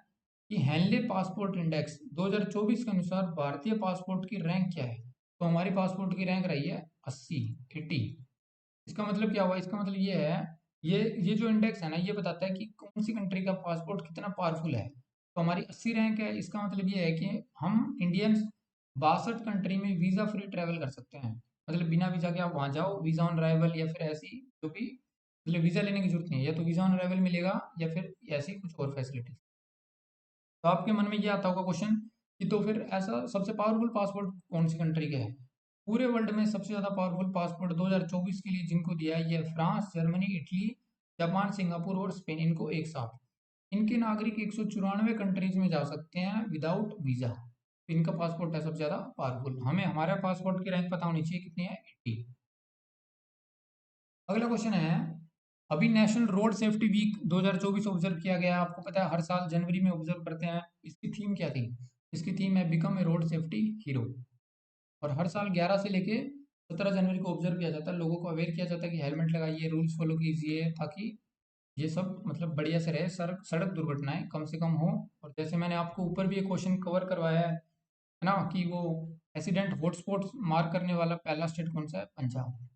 कि हेनले पासपोर्ट इंडेक्स 2024 के अनुसार भारतीय पासपोर्ट की रैंक क्या है। तो हमारी पासपोर्ट की रैंक रही है 80। इसका मतलब क्या हुआ, इसका मतलब ये है, ये जो इंडेक्स है ना, ये बताता है कि कौन सी कंट्री का पासपोर्ट कितना पावरफुल है। तो हमारी 80 रैंक है, इसका मतलब ये है कि हम इंडियंस 62 कंट्री में वीज़ा फ्री ट्रैवल कर सकते हैं। मतलब बिना वीज़ा के आप वहाँ जाओ, वीज़ा ऑन अराइवल या फिर ऐसी जो भी, मतलब वीज़ा लेने की जरूरत नहीं है, या तो वीज़ा ऑन अराइवल मिलेगा या फिर ऐसी कुछ और फैसिलिटी। तो आपके मन में ये आता होगा क्वेश्चन कि तो फिर ऐसा सबसे पावरफुल पासपोर्ट कौन सी कंट्री का है। पूरे वर्ल्ड में सबसे ज़्यादा पावरफुल पासपोर्ट 2024 के लिए जिनको दिया है, ये France, Germany, Italy, Japan, Singapore और स्पेन, इनको एक साथ। इनके नागरिक 194 कंट्रीज में जा सकते हैं विदाउट वीज़ा। इनका पासपोर्ट है सबसे ज़्यादा पावरफुल। हमें हमारा पासपोर्ट की रैंक पता होनी चाहिए कितनी है, 80। अगला क्वेश्चन है, अभी national road safety week 2024 observe किया गया। आपको पता है हर साल जनवरी में ऑब्जर्व करते हैं। इसकी थीम क्या थी? इसकी थीम है become a road safety hero. और हर साल 11 से लेके 17 जनवरी को ऑब्जर्व किया जाता है, लोगों को अवेयर किया जाता है कि हेलमेट लगाइए, रूल्स फॉलो कीजिए, ताकि ये सब मतलब बढ़िया से रहे, सड़क सड़क दुर्घटनाएं कम से कम हो। और जैसे मैंने आपको ऊपर भी एक क्वेश्चन कवर करवाया है ना, कि वो एक्सीडेंट हॉटस्पॉट मार्क करने वाला पहला स्टेट कौन सा है? पंजाब।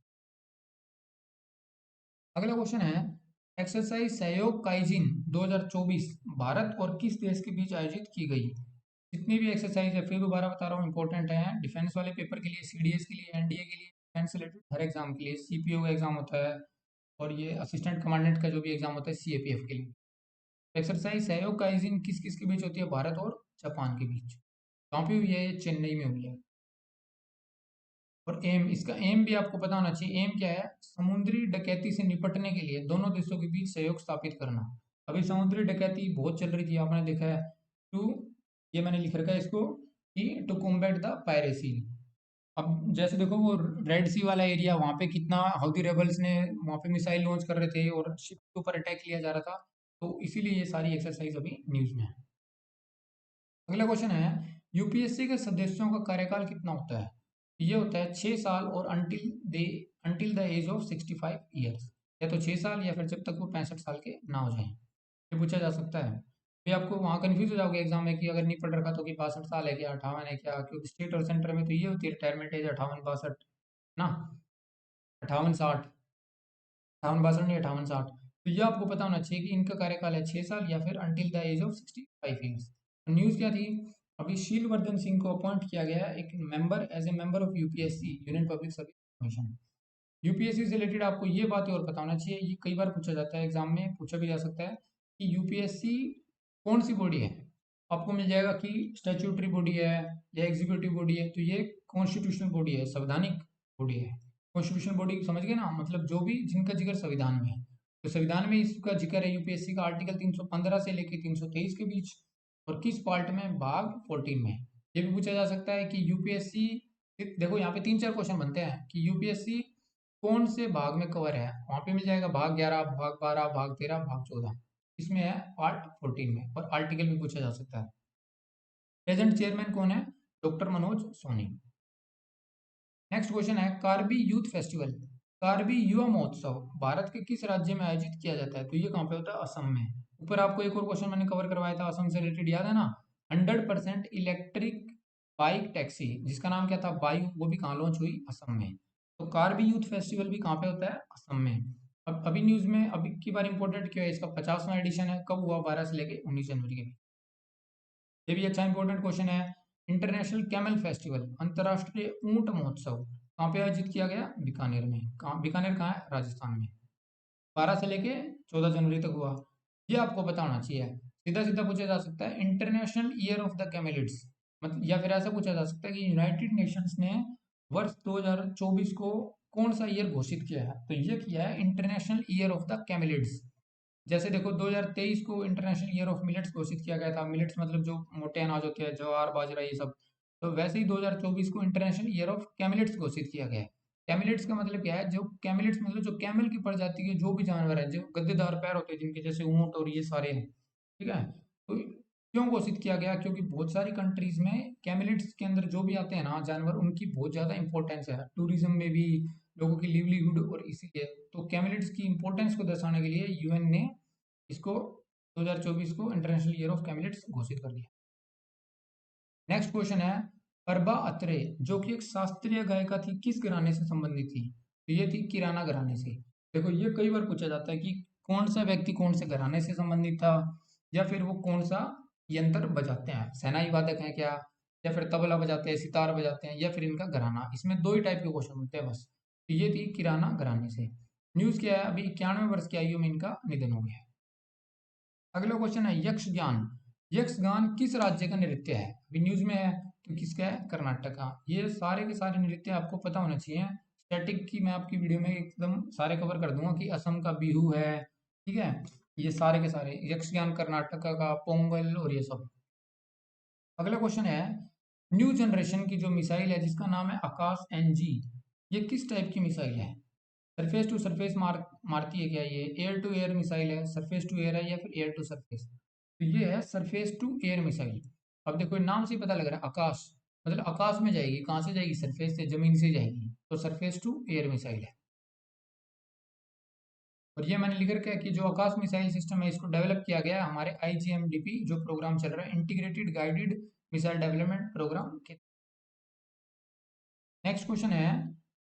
अगला क्वेश्चन है, एक्सरसाइज सहयोग काइजिन 2024 भारत और किस देश के बीच आयोजित की गई? जितनी भी एक्सरसाइज है, फिर दोबारा बता रहा हूँ, इंपॉर्टेंट है डिफेंस वाले पेपर के लिए, सीडीएस के लिए, एनडीए के लिए, डिफेंस रिलेटेड हर एग्जाम के लिए, सीपीओ का एग्जाम होता है, और ये असिस्टेंट कमांडेंट का जो भी एग्जाम होता है सीएपीएफ के लिए। एक्सरसाइज सहयोग काइजिन किस किस के बीच होती है? भारत और जापान के बीच। कहाँ पे हुई है? ये चेन्नई में हुई है। और एम, इसका एम भी आपको पता होना चाहिए। एम क्या है? समुद्री डकैती से निपटने के लिए दोनों देशों के बीच सहयोग स्थापित करना। अभी समुद्री डकैती बहुत चल रही थी, आपने देखा है। टू, ये मैंने लिख रखा है इसको कि टू कॉम्बैट द पायरेसी। अब जैसे देखो वो रेड सी वाला एरिया, वहाँ पे कितना हाउथी रेबल्स ने वहाँ पे मिसाइल लॉन्च कर रहे थे और शिप के ऊपर अटैक किया जा रहा था। तो इसीलिए ये सारी एक्सरसाइज अभी न्यूज़ में है। अगला क्वेश्चन है, यूपीएससी के सदस्यों का कार्यकाल कितना होता है? ये होता है 6 साल, और until the age of 65 years. या तो 6 साल या फिर जब तक वो 65 साल के ना हो जाएं। ये पूछा जा सकता है। भी आपको वहाँ कंफ्यूज हो जाओगे एग्जाम में कि अगर नहीं पढ़ रखा तो कि 62 साल है क्या, 58 है क्या, क्योंकि स्टेट और सेंटर में तो ये होती है रिटायरमेंट एज 58 62 ना, 58 60, 58 62 नहीं, 58 60। तो ये आपको पता होना चाहिए कि इनका कार्यकाल है 6 साल या फिर until the age of 65 years. News क्या थी? अभी शीलवर्धन सिंह को अपॉइंट किया गया है एक member, as a member of UPSC, Union Public Service Commission. UPSC से रिलेटेड आपको ये बातें और पता होना चाहिए, ये कई बार पूछा जाता है एग्जाम में, पूछा भी जा सकता है कि यूपीएससी कौन सी बॉडी है। आपको मिल जाएगा कि स्टैट्यूटरी बॉडी है या एग्जीक्यूटिव बॉडी है। तो ये कॉन्स्टिट्यूशनल बॉडी है, संवैधानिक बॉडी है। कॉन्स्टिट्यूशनल बॉडी समझ गए ना, मतलब जो भी जिनका जिक्र संविधान में है। तो संविधान में इसका जिक्र है यूपीएससी का आर्टिकल 315 से लेकर 323 के बीच। और किस पार्ट में? भाग 14 में। ये भी पूछा जा सकता है कि यूपीएससी, देखो यहाँ पे 3 4 क्वेश्चन बनते हैं कि यूपीएससी कौन से भाग में कवर है। वहां पे मिल जाएगा भाग 11, भाग 12, भाग 13, भाग 14। इसमें है पार्ट 14 में। और आर्टिकल भी पूछा जा सकता है। प्रेजेंट चेयरमैन कौन है? Doctor Manoj Soni. Next question है, कार्बी यूथ फेस्टिवल, कार्बी युवा महोत्सव भारत के किस राज्य में आयोजित किया जाता है? तो ये कहाँ पे होता है? असम में। ऊपर आपको एक और क्वेश्चन मैंने कवर करवाया था असम से रिलेटेड, याद है ना? 100% इलेक्ट्रिक बाइक टैक्सी, जिसका नाम क्या था? बायू, वो भी कहाँ लॉन्च हुई? असम में। तो कार्बी यूथ फेस्टिवल भी कहाँ पे होता है? असम में। अब अभी न्यूज में अभी की बार इंपॉर्टेंट क्यों है? इसका 50वां एडिशन है। कब हुआ? 12 से लेके 19 जनवरी के बीच। ये भी अच्छा इंपॉर्टेंट क्वेश्चन है। इंटरनेशनल कैमल फेस्टिवल, अंतर्राष्ट्रीय ऊंट महोत्सव, कहाँ पे आयोजित किया गया? बीकानेर में। कहाँ? बीकानेर कहाँ है? राजस्थान में। 12 से लेके 14 जनवरी तक हुआ। ये आपको पता होना चाहिए। सीधा सीधा पूछा जा सकता है, इंटरनेशनल ईयर ऑफ द कैमेलिड्स, मतलब या फिर ऐसा पूछा जा सकता है कि यूनाइटेड नेशंस ने वर्ष 2024 को कौन सा ईयर घोषित किया है? तो ये किया है इंटरनेशनल ईयर ऑफ द कैमेलिड्स। जैसे देखो 2023 को इंटरनेशनल ईयर ऑफ मिलेट्स घोषित किया गया था। मिलेट्स मतलब जो मोटे अनाज होते हैं, ज्वार बाजरा ये सब। तो वैसे ही 2024 को इंटरनेशनल ईयर ऑफ कैमिलेट्स घोषित किया गया है। कैमिलेट्स का मतलब क्या है? जो कैमिलेट्स मतलब जो कैमल की प्रजाति के जो भी जानवर है, जो गद्देदार पैर होते हैं जिनके, जैसे ऊंट और ये सारे हैं, ठीक है। तो क्यों घोषित किया गया? क्योंकि बहुत सारी कंट्रीज में कैमिलिड्स के अंदर जो भी आते हैं ना जानवर, उनकी बहुत ज़्यादा इंपॉर्टेंस है टूरिज्म में भी, लोगों की लिवलीहुड, और इसीलिए तो कैमिलिड्स की इंपॉर्टेंस को दर्शाने के लिए यूएन ने इसको 2024 को इंटरनेशनल ईयर ऑफ कैमिलिड्स घोषित कर दिया। नेक्स्ट क्वेश्चन है, प्रभा अत्रे जो कि एक शास्त्रीय गायिका थी, किस घराने से संबंधित थी? तो ये थी किराना घराने से। देखो ये कई बार पूछा जाता है कि कौन सा व्यक्ति कौन से घराने से संबंधित था, या फिर वो कौन सा यंत्र बजाते हैं, सेनाई वादक हैं क्या, या फिर तबला बजाते हैं, सितार बजाते हैं, या फिर इनका घराना। इसमें दो ही टाइप के क्वेश्चन होते हैं बस। तो ये थी किराना घराने से। न्यूज क्या है, अभी 91 वर्ष की आयु में इनका निधन हो गया है। अगला क्वेश्चन है यक्ष ज्ञान। यक्ष गान किस राज्य का नृत्य है? अभी न्यूज में है तो किसका है? कर्नाटक का। ये सारे के सारे नृत्य आपको पता होना चाहिए। स्टैटिक की मैं आपकी वीडियो में एकदम सारे कवर कर दूंगा कि असम का बिहू है, ठीक है, ये सारे के सारे। यक्ष ज्ञान कर्नाटक का, पोंगल और ये सब। अगला क्वेश्चन है, न्यू जनरेशन की जो मिसाइल है जिसका नाम है आकाश एनजी, ये किस टाइप की मिसाइल है? सरफेस टू सरफेस मारती है क्या? ये एयर टू एयर मिसाइल है, सरफेस टू एयर है, या फिर एयर टू सरफेस? तो ये है सरफेस टू एयर मिसाइल। अब देखो नाम से ही पता लग रहा है, आकाश मतलब आकाश में जाएगी। कहाँ से जाएगी? सरफेस से, जमीन से जाएगी, तो सरफेस टू एयर मिसाइल है। और ये मैंने लिख रखा है कि जो आकाश मिसाइल सिस्टम है इसको डेवलप किया गया है हमारे आईजीएमडीपी जो प्रोग्राम चल रहा है, integrated guided missile development programme के। नेक्स्ट क्वेश्चन है,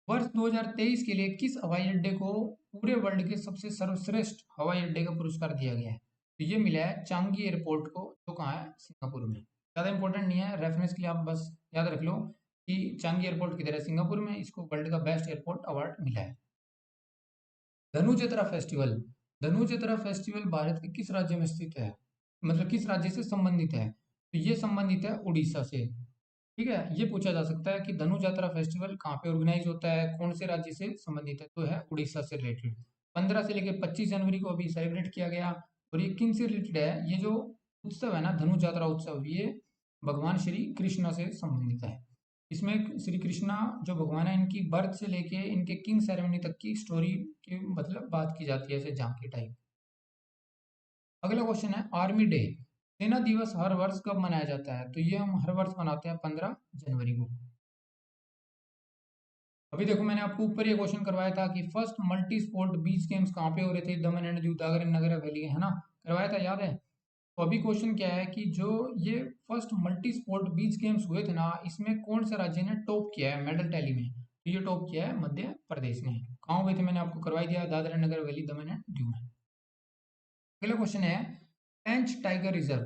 वर्ष 2023 के लिए किस हवाई अड्डे को पूरे वर्ल्ड के सबसे सर्वश्रेष्ठ हवाई अड्डे का पुरस्कार दिया गया है? तो ये मिला है चांगी एयरपोर्ट को, जो कहाँ है? सिंगापुर में। ज़्यादा इंपॉर्टेंट नहीं है, रेफरेंस के लिए आप बस याद रख लो कि चांगी एयरपोर्ट की तरह सिंगापुर में इसको वर्ल्ड का बेस्ट एयरपोर्ट अवार्ड मिला है। धनु चतरा फेस्टिवल। धनु चतरा फेस्टिवल भारत के किस राज्य में स्थित है, मतलब किस राज्य से संबंधित है? तो ये संबंधित है उड़ीसा से। ठीक है, ये पूछा जा सकता है कि धनु यात्रा फेस्टिवल कहाँ पे ऑर्गेनाइज होता है, कौन से राज्य से संबंधित है? तो है उड़ीसा से रिलेटेड। 15 से लेकर 25 जनवरी को अभी सेलिब्रेट किया गया। और ये किन से रिलेटेड है? ये जो उत्सव है ना, धनु यात्रा उत्सव, ये भगवान श्री कृष्णा से संबंधित है। इसमें श्री कृष्णा जो भगवान है, इनकी बर्थ से लेके इनके किंग सेरेमनी तक की स्टोरी की मतलब बात की जाती है, ऐसे झांकी टाइप। अगला क्वेश्चन है आर्मी डे। सेना दिवस हर वर्ष कब मनाया जाता है? तो ये हम हर वर्ष मनाते हैं 15 जनवरी को। अभी देखो मैंने आपको ऊपर ये क्वेश्चन करवाया था कि first multi sport beach games कहाँ पे हो रहे थे? दमन एंड दीव, दादर नगर हवेली, है ना, करवाया था, याद है? तो अभी क्वेश्चन क्या है कि जो ये first multi sport beach games हुए थे ना, इसमें कौन सा राज्य ने टॉप किया है मेडल टैली में? तो ये टॉप किया है मध्य प्रदेश ने। कहाँ हुए थे मैंने आपको करवाई दिया, दादर नगर हवेली, दमन एंड दीव में। अगला क्वेश्चन है पेंच टाइगर रिजर्व,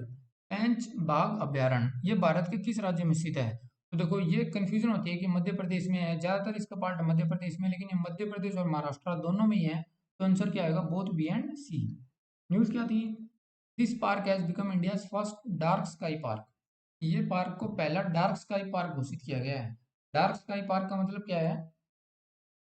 पेंच बाघ अभ्यारण्य, ये भारत के किस राज्य में स्थित है? तो देखो ये कंफ्यूजन होती है कि मध्य प्रदेश में है, ज्यादातर इसका पार्ट मध्य प्रदेश में, लेकिन ये मध्य प्रदेश और महाराष्ट्र दोनों में ही है। तो आंसर क्या आएगा? Both B and C. News क्या थी? This park has become India first dark sky park. ये पार्क को पहला डार्क स्काई पार्क घोषित किया गया है। डार्क स्काई पार्क का मतलब क्या है?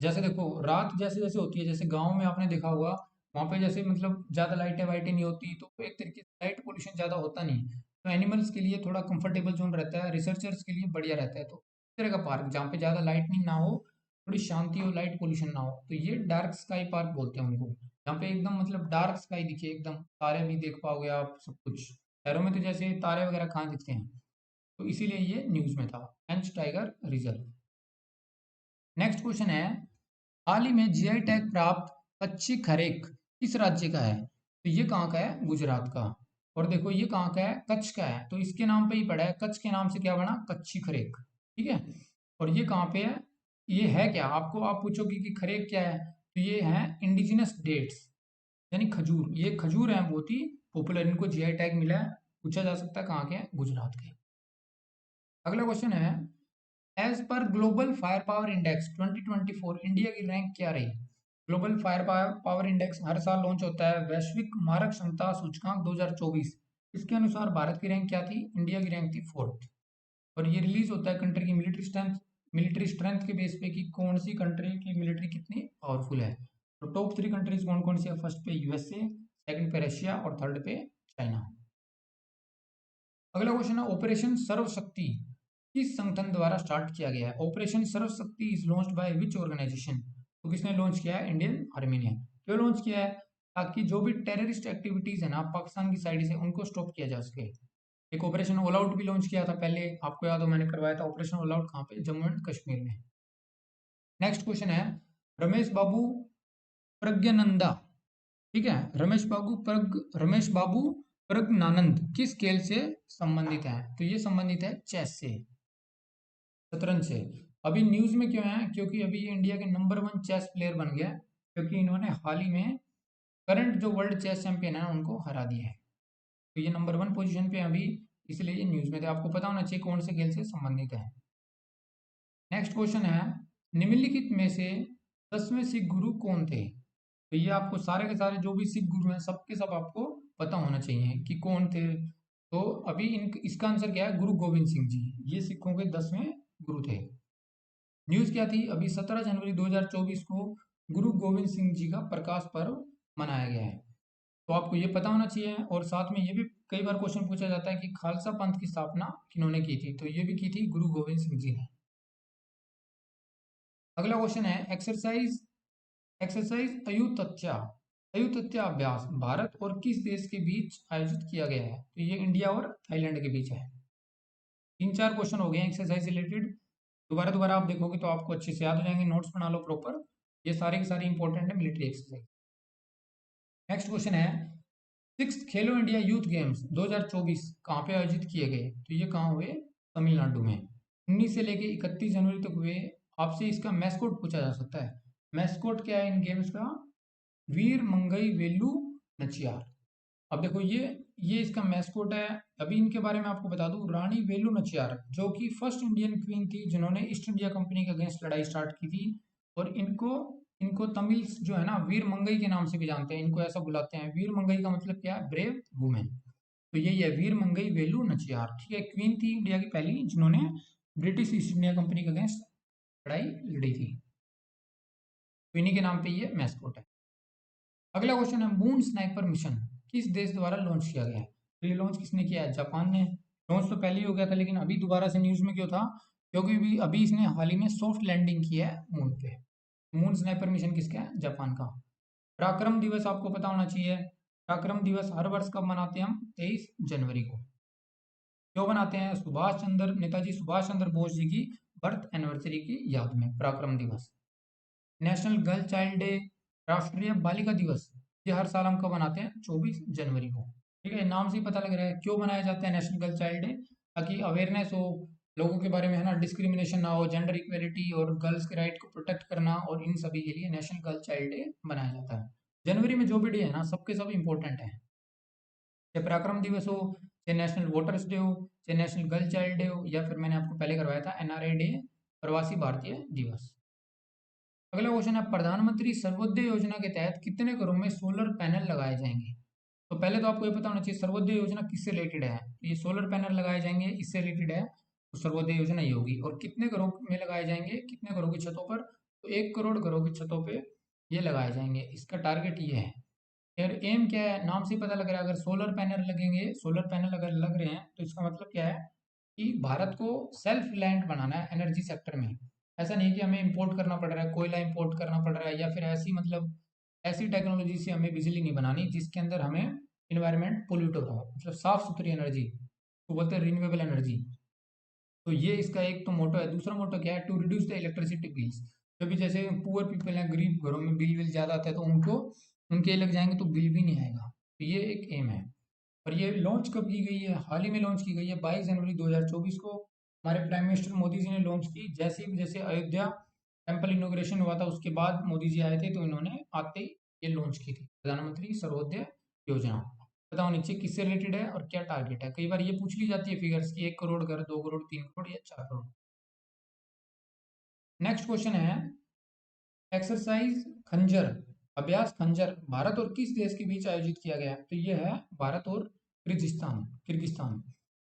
जैसे देखो रात जैसे जैसे होती है, जैसे गांव में आपने देखा होगा, वहां पे जैसे मतलब ज्यादा लाइटें वाइटें नहीं होती, तो एक तरीके से लाइट पोल्यूशन ज्यादा होता नहीं, तो एनिमल्स के लिए थोड़ा कंफर्टेबल जोन रहता है, रिसर्चर्स के लिए बढ़िया रहता है। तो इस तरह का पार्क जहाँ पे ज्यादा लाइटनिंग ना हो, थोड़ी शांति हो, लाइट पोल्यूशन ना हो, तो ये डार्क स्काई पार्क बोलते हैं उनको। जहाँ पे एकदम मतलब डार्क स्काई दिखे, एकदम तारे भी देख पाओगे आप, सब कुछ। शहरों में तो जैसे तारे वगैरह कहाँ दिखते हैं, तो इसीलिए ये न्यूज में था, पेंच टाइगर रिजर्व। नेक्स्ट क्वेश्चन है, हाल ही में जीआई टैग प्राप्त कच्ची खरेक किस राज्य का है? तो ये कहाँ का है? गुजरात का। और देखो ये कहाँ का है? कच्छ का है, तो इसके नाम पे ही पड़ा है, कच्छ के नाम से क्या बना? कच्ची खरेक। ठीक है, और ये कहाँ पे है? ये है क्या? आपको आप पूछोगे कि खरेक क्या है, तो ये है इंडिजिनस डेट्स, यानी खजूर। ये खजूर है बहुत ही पॉपुलर, इनको जीआई टैग मिला है। पूछा जा सकता है कहाँ के हैं? गुजरात के। अगला क्वेश्चन है, as per global firepower index 2024 India की रैंक क्या रही? ग्लोबल फायर पावर इंडेक्स हर साल लॉन्च होता है, वैश्विक मारक क्षमता सूचकांक 2024। इसके अनुसार भारत की रैंक क्या थी? इंडिया की रैंक थी 4th। और ये रिलीज होता है कंट्री की मिलिट्री स्ट्रेंथ के बेस पे कि कौन सी कंट्री की मिलिट्री कितनी पावरफुल है। तो टॉप 3 कंट्रीज कौन कौन सी है? फर्स्ट पे यूएसए, सेकंड पे रशिया, और थर्ड पे चाइना। अगला क्वेश्चन है, ऑपरेशन सर्वशक्ति किस संगठन द्वारा स्टार्ट किया गया है? Operation Sarvashakti is launched by which organisation? तो किसने लॉन्च किया है? इंडियन आर्मी ने। क्यों लॉन्च किया है? ताकि जो भी टेररिस्ट एक्टिविटीज है ना पाकिस्तान की साइड से, उनको स्टॉप किया जा सके। एक ऑपरेशन ऑल आउट भी लॉन्च किया था पहले, आपको याद हो मैंने करवाया था ऑपरेशन ऑल आउट, कहाँ पे, जम्मू एंड कश्मीर में। नेक्स्ट क्वेश्चन है रमेश बाबू प्रज्ञानंदा, ठीक है, रमेश बाबू प्रज्ञानंद किस खेल से संबंधित है? तो ये संबंधित है चेस से, शतरंज से। अभी न्यूज में क्यों है? क्योंकि अभी ये इंडिया के नंबर 1 चेस प्लेयर बन गया, क्योंकि इन्होंने हाल ही में करंट जो वर्ल्ड चेस चैंपियन है उनको हरा दिया है। तो ये नंबर 1 पोजीशन पे अभी, इसलिए ये न्यूज में थे। आपको पता होना चाहिए कौन से खेल से संबंधित है। नेक्स्ट क्वेश्चन है निम्नलिखित में से 10वें सिख गुरु कौन थे? तो ये आपको सारे के सारे जो भी सिख गुरु हैं सबके सब आपको पता होना चाहिए कि कौन थे। तो अभी इसका आंसर क्या है? गुरु गोविंद सिंह जी, ये सिखों के 10वें गुरु थे। न्यूज क्या थी? अभी 17 जनवरी 2024 को गुरु गोविंद सिंह जी का प्रकाश पर्व मनाया गया है। तो आपको ये पता होना चाहिए, और साथ में ये भी कई बार क्वेश्चन पूछा जाता है कि खालसा पंथ की स्थापना किन्होंने की थी? तो ये भी की थी गुरु गोविंद सिंह जी ने। अगला क्वेश्चन है एक्सरसाइज एक्सरसाइज अयुतत्या अयुतत्या अभ्यास भारत और किस देश के बीच आयोजित किया गया है? तो ये इंडिया और थाईलैंड के बीच है। 3-4 क्वेश्चन हो गए हैं एक्सरसाइज रिलेटेड। दोबारा दोबारा आप देखोगे तो आपको अच्छे से याद हो जाएंगे, नोट्स बना लो प्रॉपर। ये सारे के सारे इंपॉर्टेंट है मिलिट्री एक्सरसाइज। नेक्स्ट क्वेश्चन है सिक्स्थ खेलो इंडिया यूथ गेम्स 2024 कहाँ पे आयोजित किए गए? तो ये कहाँ हुए? तमिलनाडु में। 19 से लेके 31 जनवरी तक हुए। आपसे इसका मैस्कोट पूछा जा सकता है। मैस्कोट क्या है इन गेम्स का? वीर मंगई वेलु नचियार। अब देखो ये इसका मैस्कोट है। अभी इनके बारे में आपको बता दूं, रानी वेलु नचियार जो कि फर्स्ट इंडियन क्वीन थी जिन्होंने ईस्ट इंडिया कंपनी के अगेंस्ट लड़ाई स्टार्ट की थी। और इनको इनको तमिल जो है ना वीर मंगई के नाम से भी जानते हैं, इनको ऐसा बुलाते हैं। वीर मंगई का मतलब क्या है? Brave women. तो यही है वीर मंगई वेलु नचियार, ठीक है। क्वीन थी इंडिया की पहली जिन्होंने ब्रिटिश ईस्ट इंडिया कंपनी के अगेंस्ट लड़ाई लड़ी थी। तो इन्हीं के नाम पे ये मैस्कोट है। अगला क्वेश्चन है मून स्नाइपर मिशन किस देश द्वारा लॉन्च किया गया है? तो ये लॉन्च किसने किया है? जापान ने। लॉन्च तो पहले ही हो गया था, लेकिन अभी दोबारा से न्यूज में क्यों था? क्योंकि अभी इसने हाल ही में सॉफ्ट लैंडिंग किया है मून पे। मून स्नाइपर मिशन किसका है? जापान का। पराक्रम दिवस आपको पता होना चाहिए। पराक्रम दिवस हर वर्ष कब मनाते हैं हम? 23 जनवरी को। क्यों बनाते हैं? नेताजी सुभाष चंद्र बोस जी की बर्थ एनिवर्सरी की याद में पराक्रम दिवस। नेशनल गर्ल चाइल्ड डे, राष्ट्रीय बालिका दिवस, ये हर साल हम कब मनाते हैं? 24 जनवरी को। ठीक है, नाम से ही पता लग रहा है क्यों मनाया जाता है नेशनल गर्ल चाइल्ड डे। ताकि अवेयरनेस हो लोगों के बारे में, है ना, डिस्क्रिमिनेशन ना हो, जेंडर इक्वेलिटी और गर्ल्स के राइट को प्रोटेक्ट करना, और इन सभी के लिए नेशनल गर्ल चाइल्ड डे मनाया जाता है। जनवरी में जो भी डे है ना सबके सब इंपॉर्टेंट है। चाहे पराक्रम दिवस हो, चाहे नेशनल वोटर्स डे हो, चाहे नेशनल गर्ल चाइल्ड डे हो, या फिर मैंने आपको पहले करवाया था एनआरआई डे, प्रवासी भारतीय दिवस। अगला क्वेश्चन है प्रधानमंत्री सर्वोदय योजना के तहत कितने घरों में सोलर पैनल लगाए जाएंगे? तो पहले तो आपको ये पता होना चाहिए सर्वोदय योजना किससे रिलेटेड है। तो ये सोलर पैनल लगाए जाएंगे, इससे रिलेटेड है। तो सर्वोदय योजना ये होगी। और कितने घरों में लगाए जाएंगे, कितने घरों की छतों पर? तो 1 करोड़ घरों की छतों पे ये लगाए जाएंगे। इसका टारगेट ये है। और एम क्या है? नाम से ही पता लग रहा है। अगर सोलर पैनल लगेंगे, सोलर पैनल अगर लग रहे हैं तो इसका मतलब क्या है कि भारत को सेल्फ रिलायंट बनाना है एनर्जी सेक्टर में। ऐसा नहीं कि हमें इंपोर्ट करना पड़ रहा है, कोयला इंपोर्ट करना पड़ रहा है, या फिर ऐसी मतलब ऐसी टेक्नोलॉजी से हमें बिजली नहीं बनानी जिसके अंदर हमें इन्वायरमेंट पोल्यूट हो रहा हो। मतलब साफ सुथरी एनर्जी, तो बोलते हैं रिन्यूएबल एनर्जी। तो ये इसका एक तो मोटो है। दूसरा मोटो क्या है? To reduce the electricity bills. जो भी जैसे पुअर पीपल हैं, गरीब घरों में बिल ज़्यादा आता है तो उनको उनके लग जाएंगे तो बिल भी नहीं आएगा। तो ये एक एम है। और ये लॉन्च कब की गई है? हाल ही में लॉन्च की गई है 22 जनवरी 2024 को। हमारे प्राइम मिनिस्टर मोदी जी ने लॉन्च की। जैसे अयोध्या टेम्पल इनोग्रेशन हुआ था उसके बाद मोदी जी आए थे, तो इन्होंने आते ही ये लॉन्च की थी प्रधानमंत्री सर्वोदय योजना। पता होना चाहिए किससे रिलेटेड है और क्या टारगेट है। कई बार ये पूछ ली जाती है फिगर्स की 1 करोड़ घर, 2 करोड़, 3 करोड़ या 4 करोड़। नेक्स्ट क्वेश्चन है एक्सरसाइज खंजर अभ्यास खंजर भारत और किस देश के बीच आयोजित किया गया है? तो ये है भारत और किर्गिस्तान किर्गिस्तान।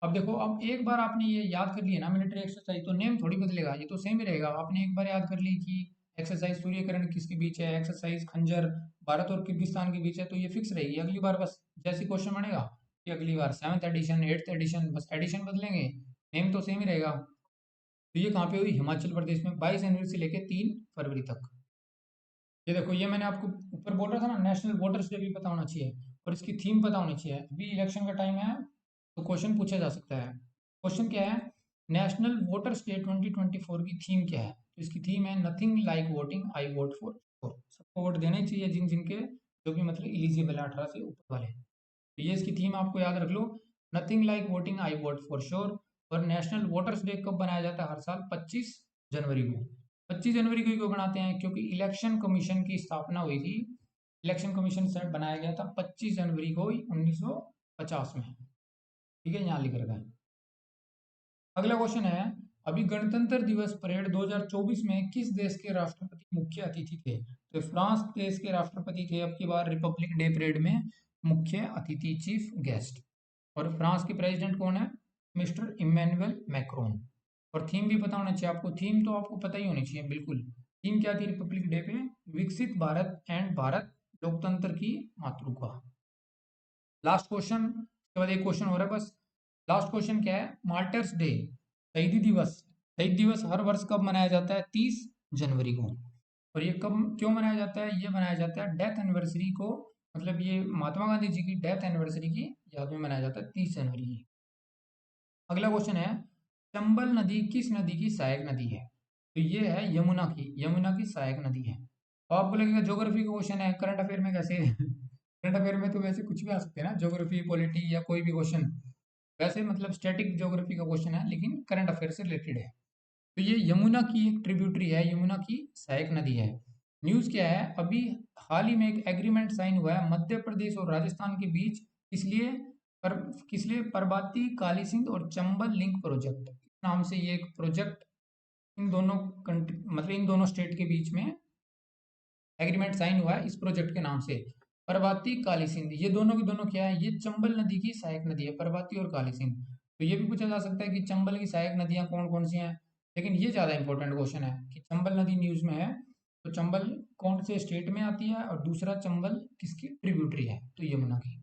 अब देखो, अब एक बार आपने ये याद कर लिया ना मिलिट्री एक्सरसाइज, तो नेम थोड़ी बदलेगा, ये तो सेम ही रहेगा। आपने एक बार याद कर ली कि एक्सरसाइज सूर्यकिरण किसके बीच है, एक्सरसाइज खंजर भारत और किर्गिस्तान के बीच है, तो ये फिक्स रहेगी। अगली बार बस जैसे क्वेश्चन बनेगा कि अगली बार 7th एडिशन, 8th एडिशन, बस एडिशन बदलेंगे, नेम तो सेम ही रहेगा। तो ये कहाँ पे हुई? हिमाचल प्रदेश में 22 जनवरी से लेकर 3 फरवरी तक। ये देखो, ये मैंने आपको ऊपर बोल रहा था ना नेशनल वोटर्स डे भी पता होना चाहिए और इसकी थीम पता होनी चाहिए। अभी इलेक्शन का टाइम है तो क्वेश्चन पूछा जा सकता है। क्वेश्चन क्या है, नेशनल वोटर्स डे 2024 की थीम क्या है? तो इसकी थीम है nothing like voting, I vote for sure. सबको वोट देने चाहिए जिन जिनके जो भी मतलब एलिजिबल है 18 से ऊपर वाले। तो ये इसकी थीम आपको याद रख लो, nothing like voting, I vote for sure. और नेशनल वोटर्स डे कब बनाया जाता है? हर साल 25 जनवरी को। 25 जनवरी को ही क्यों बनाते हैं? क्योंकि इलेक्शन कमीशन की स्थापना हुई थी। इलेक्शन कमीशन से बनाया गया था 25 जनवरी को ही 1950 में। ठीक है, यहाँ लिख रखा है। अगला क्वेश्चन है, अभी गणतंत्र दिवस परेड 2024 में किस देश के राष्ट्रपति मुख्य अतिथि थे? तो फ्रांस देश के राष्ट्रपति थे अब की बार रिपब्लिक डे परेड में मुख्य अतिथि, चीफ गेस्ट। और फ्रांस के प्रेसिडेंट कौन है? Mister Emmanuel Macron. और थीम भी पता होना चाहिए आपको, थीम तो आपको पता ही होनी चाहिए बिल्कुल। थीम क्या थी रिपब्लिक डे पे? विकसित भारत एंड भारत लोकतंत्र की मातृका। लास्ट क्वेश्चन के बाद एक क्वेश्चन हो रहा है बस। लास्ट क्वेश्चन क्या है, मार्टर्स डे, शहीदी दिवस। शहीद दिवस हर वर्ष कब मनाया जाता है? 30 जनवरी को। और ये कब क्यों मनाया जाता है? ये मनाया जाता है डेथ एनिवर्सरी को, मतलब ये महात्मा गांधी जी की डेथ एनिवर्सरी की याद में मनाया जाता है 30 जनवरी की। अगला क्वेश्चन है, चंबल नदी किस नदी की सहायक नदी है? तो ये है यमुना की, यमुना की सहायक नदी है। तो आपको लगेगा ज्योग्राफी का क्वेश्चन है, करंट अफेयर में कैसे करंट अफेयर में तो वैसे कुछ भी आ सकते हैं ना, ज्योग्राफी, पॉलिटी या कोई भी क्वेश्चन। वैसे मतलब स्टैटिक ज्योग्राफी का क्वेश्चन है लेकिन करंट अफेयर से रिलेटेड है। तो ये यमुना की एक ट्रिब्यूटरी है, यमुना की सहायक नदी है। न्यूज़ क्या है, अभी हाल ही में एक एग्रीमेंट साइन हुआ है मध्य प्रदेश और राजस्थान के बीच, इसलिए पर किसलिए? परबाती काली सिंध और चंबल लिंक प्रोजेक्ट नाम से ये एक प्रोजेक्ट इन दोनों कंट्री मतलब इन दोनों स्टेट के बीच में एग्रीमेंट साइन हुआ है इस प्रोजेक्ट के नाम से, परबाती काली सिंध। ये दोनों की दोनों क्या है? ये चंबल नदी की सहायक नदी है, परबाती और काली सिंध। तो ये भी पूछा जा सकता है कि चंबल की सहायक नदियां कौन कौन सी हैं, लेकिन ये ज्यादा इंपॉर्टेंट क्वेश्चन है कि चंबल नदी न्यूज में है, तो चंबल कौन से स्टेट में आती है, और दूसरा चंबल किसकी ट्रिब्यूटरी है? तो यमुना की।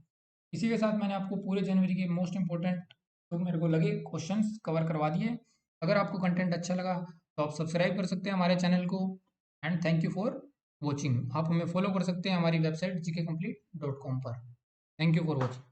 इसी के साथ मैंने आपको पूरे जनवरी के मोस्ट इंपॉर्टेंट तो मेरे को लगे क्वेश्चंस कवर करवा दिए। अगर आपको कंटेंट अच्छा लगा तो आप सब्सक्राइब कर सकते हैं हमारे चैनल को। And thank you for watching. आप हमें फॉलो कर सकते हैं हमारी वेबसाइट gkcomplete.com पर। Thank you for watching.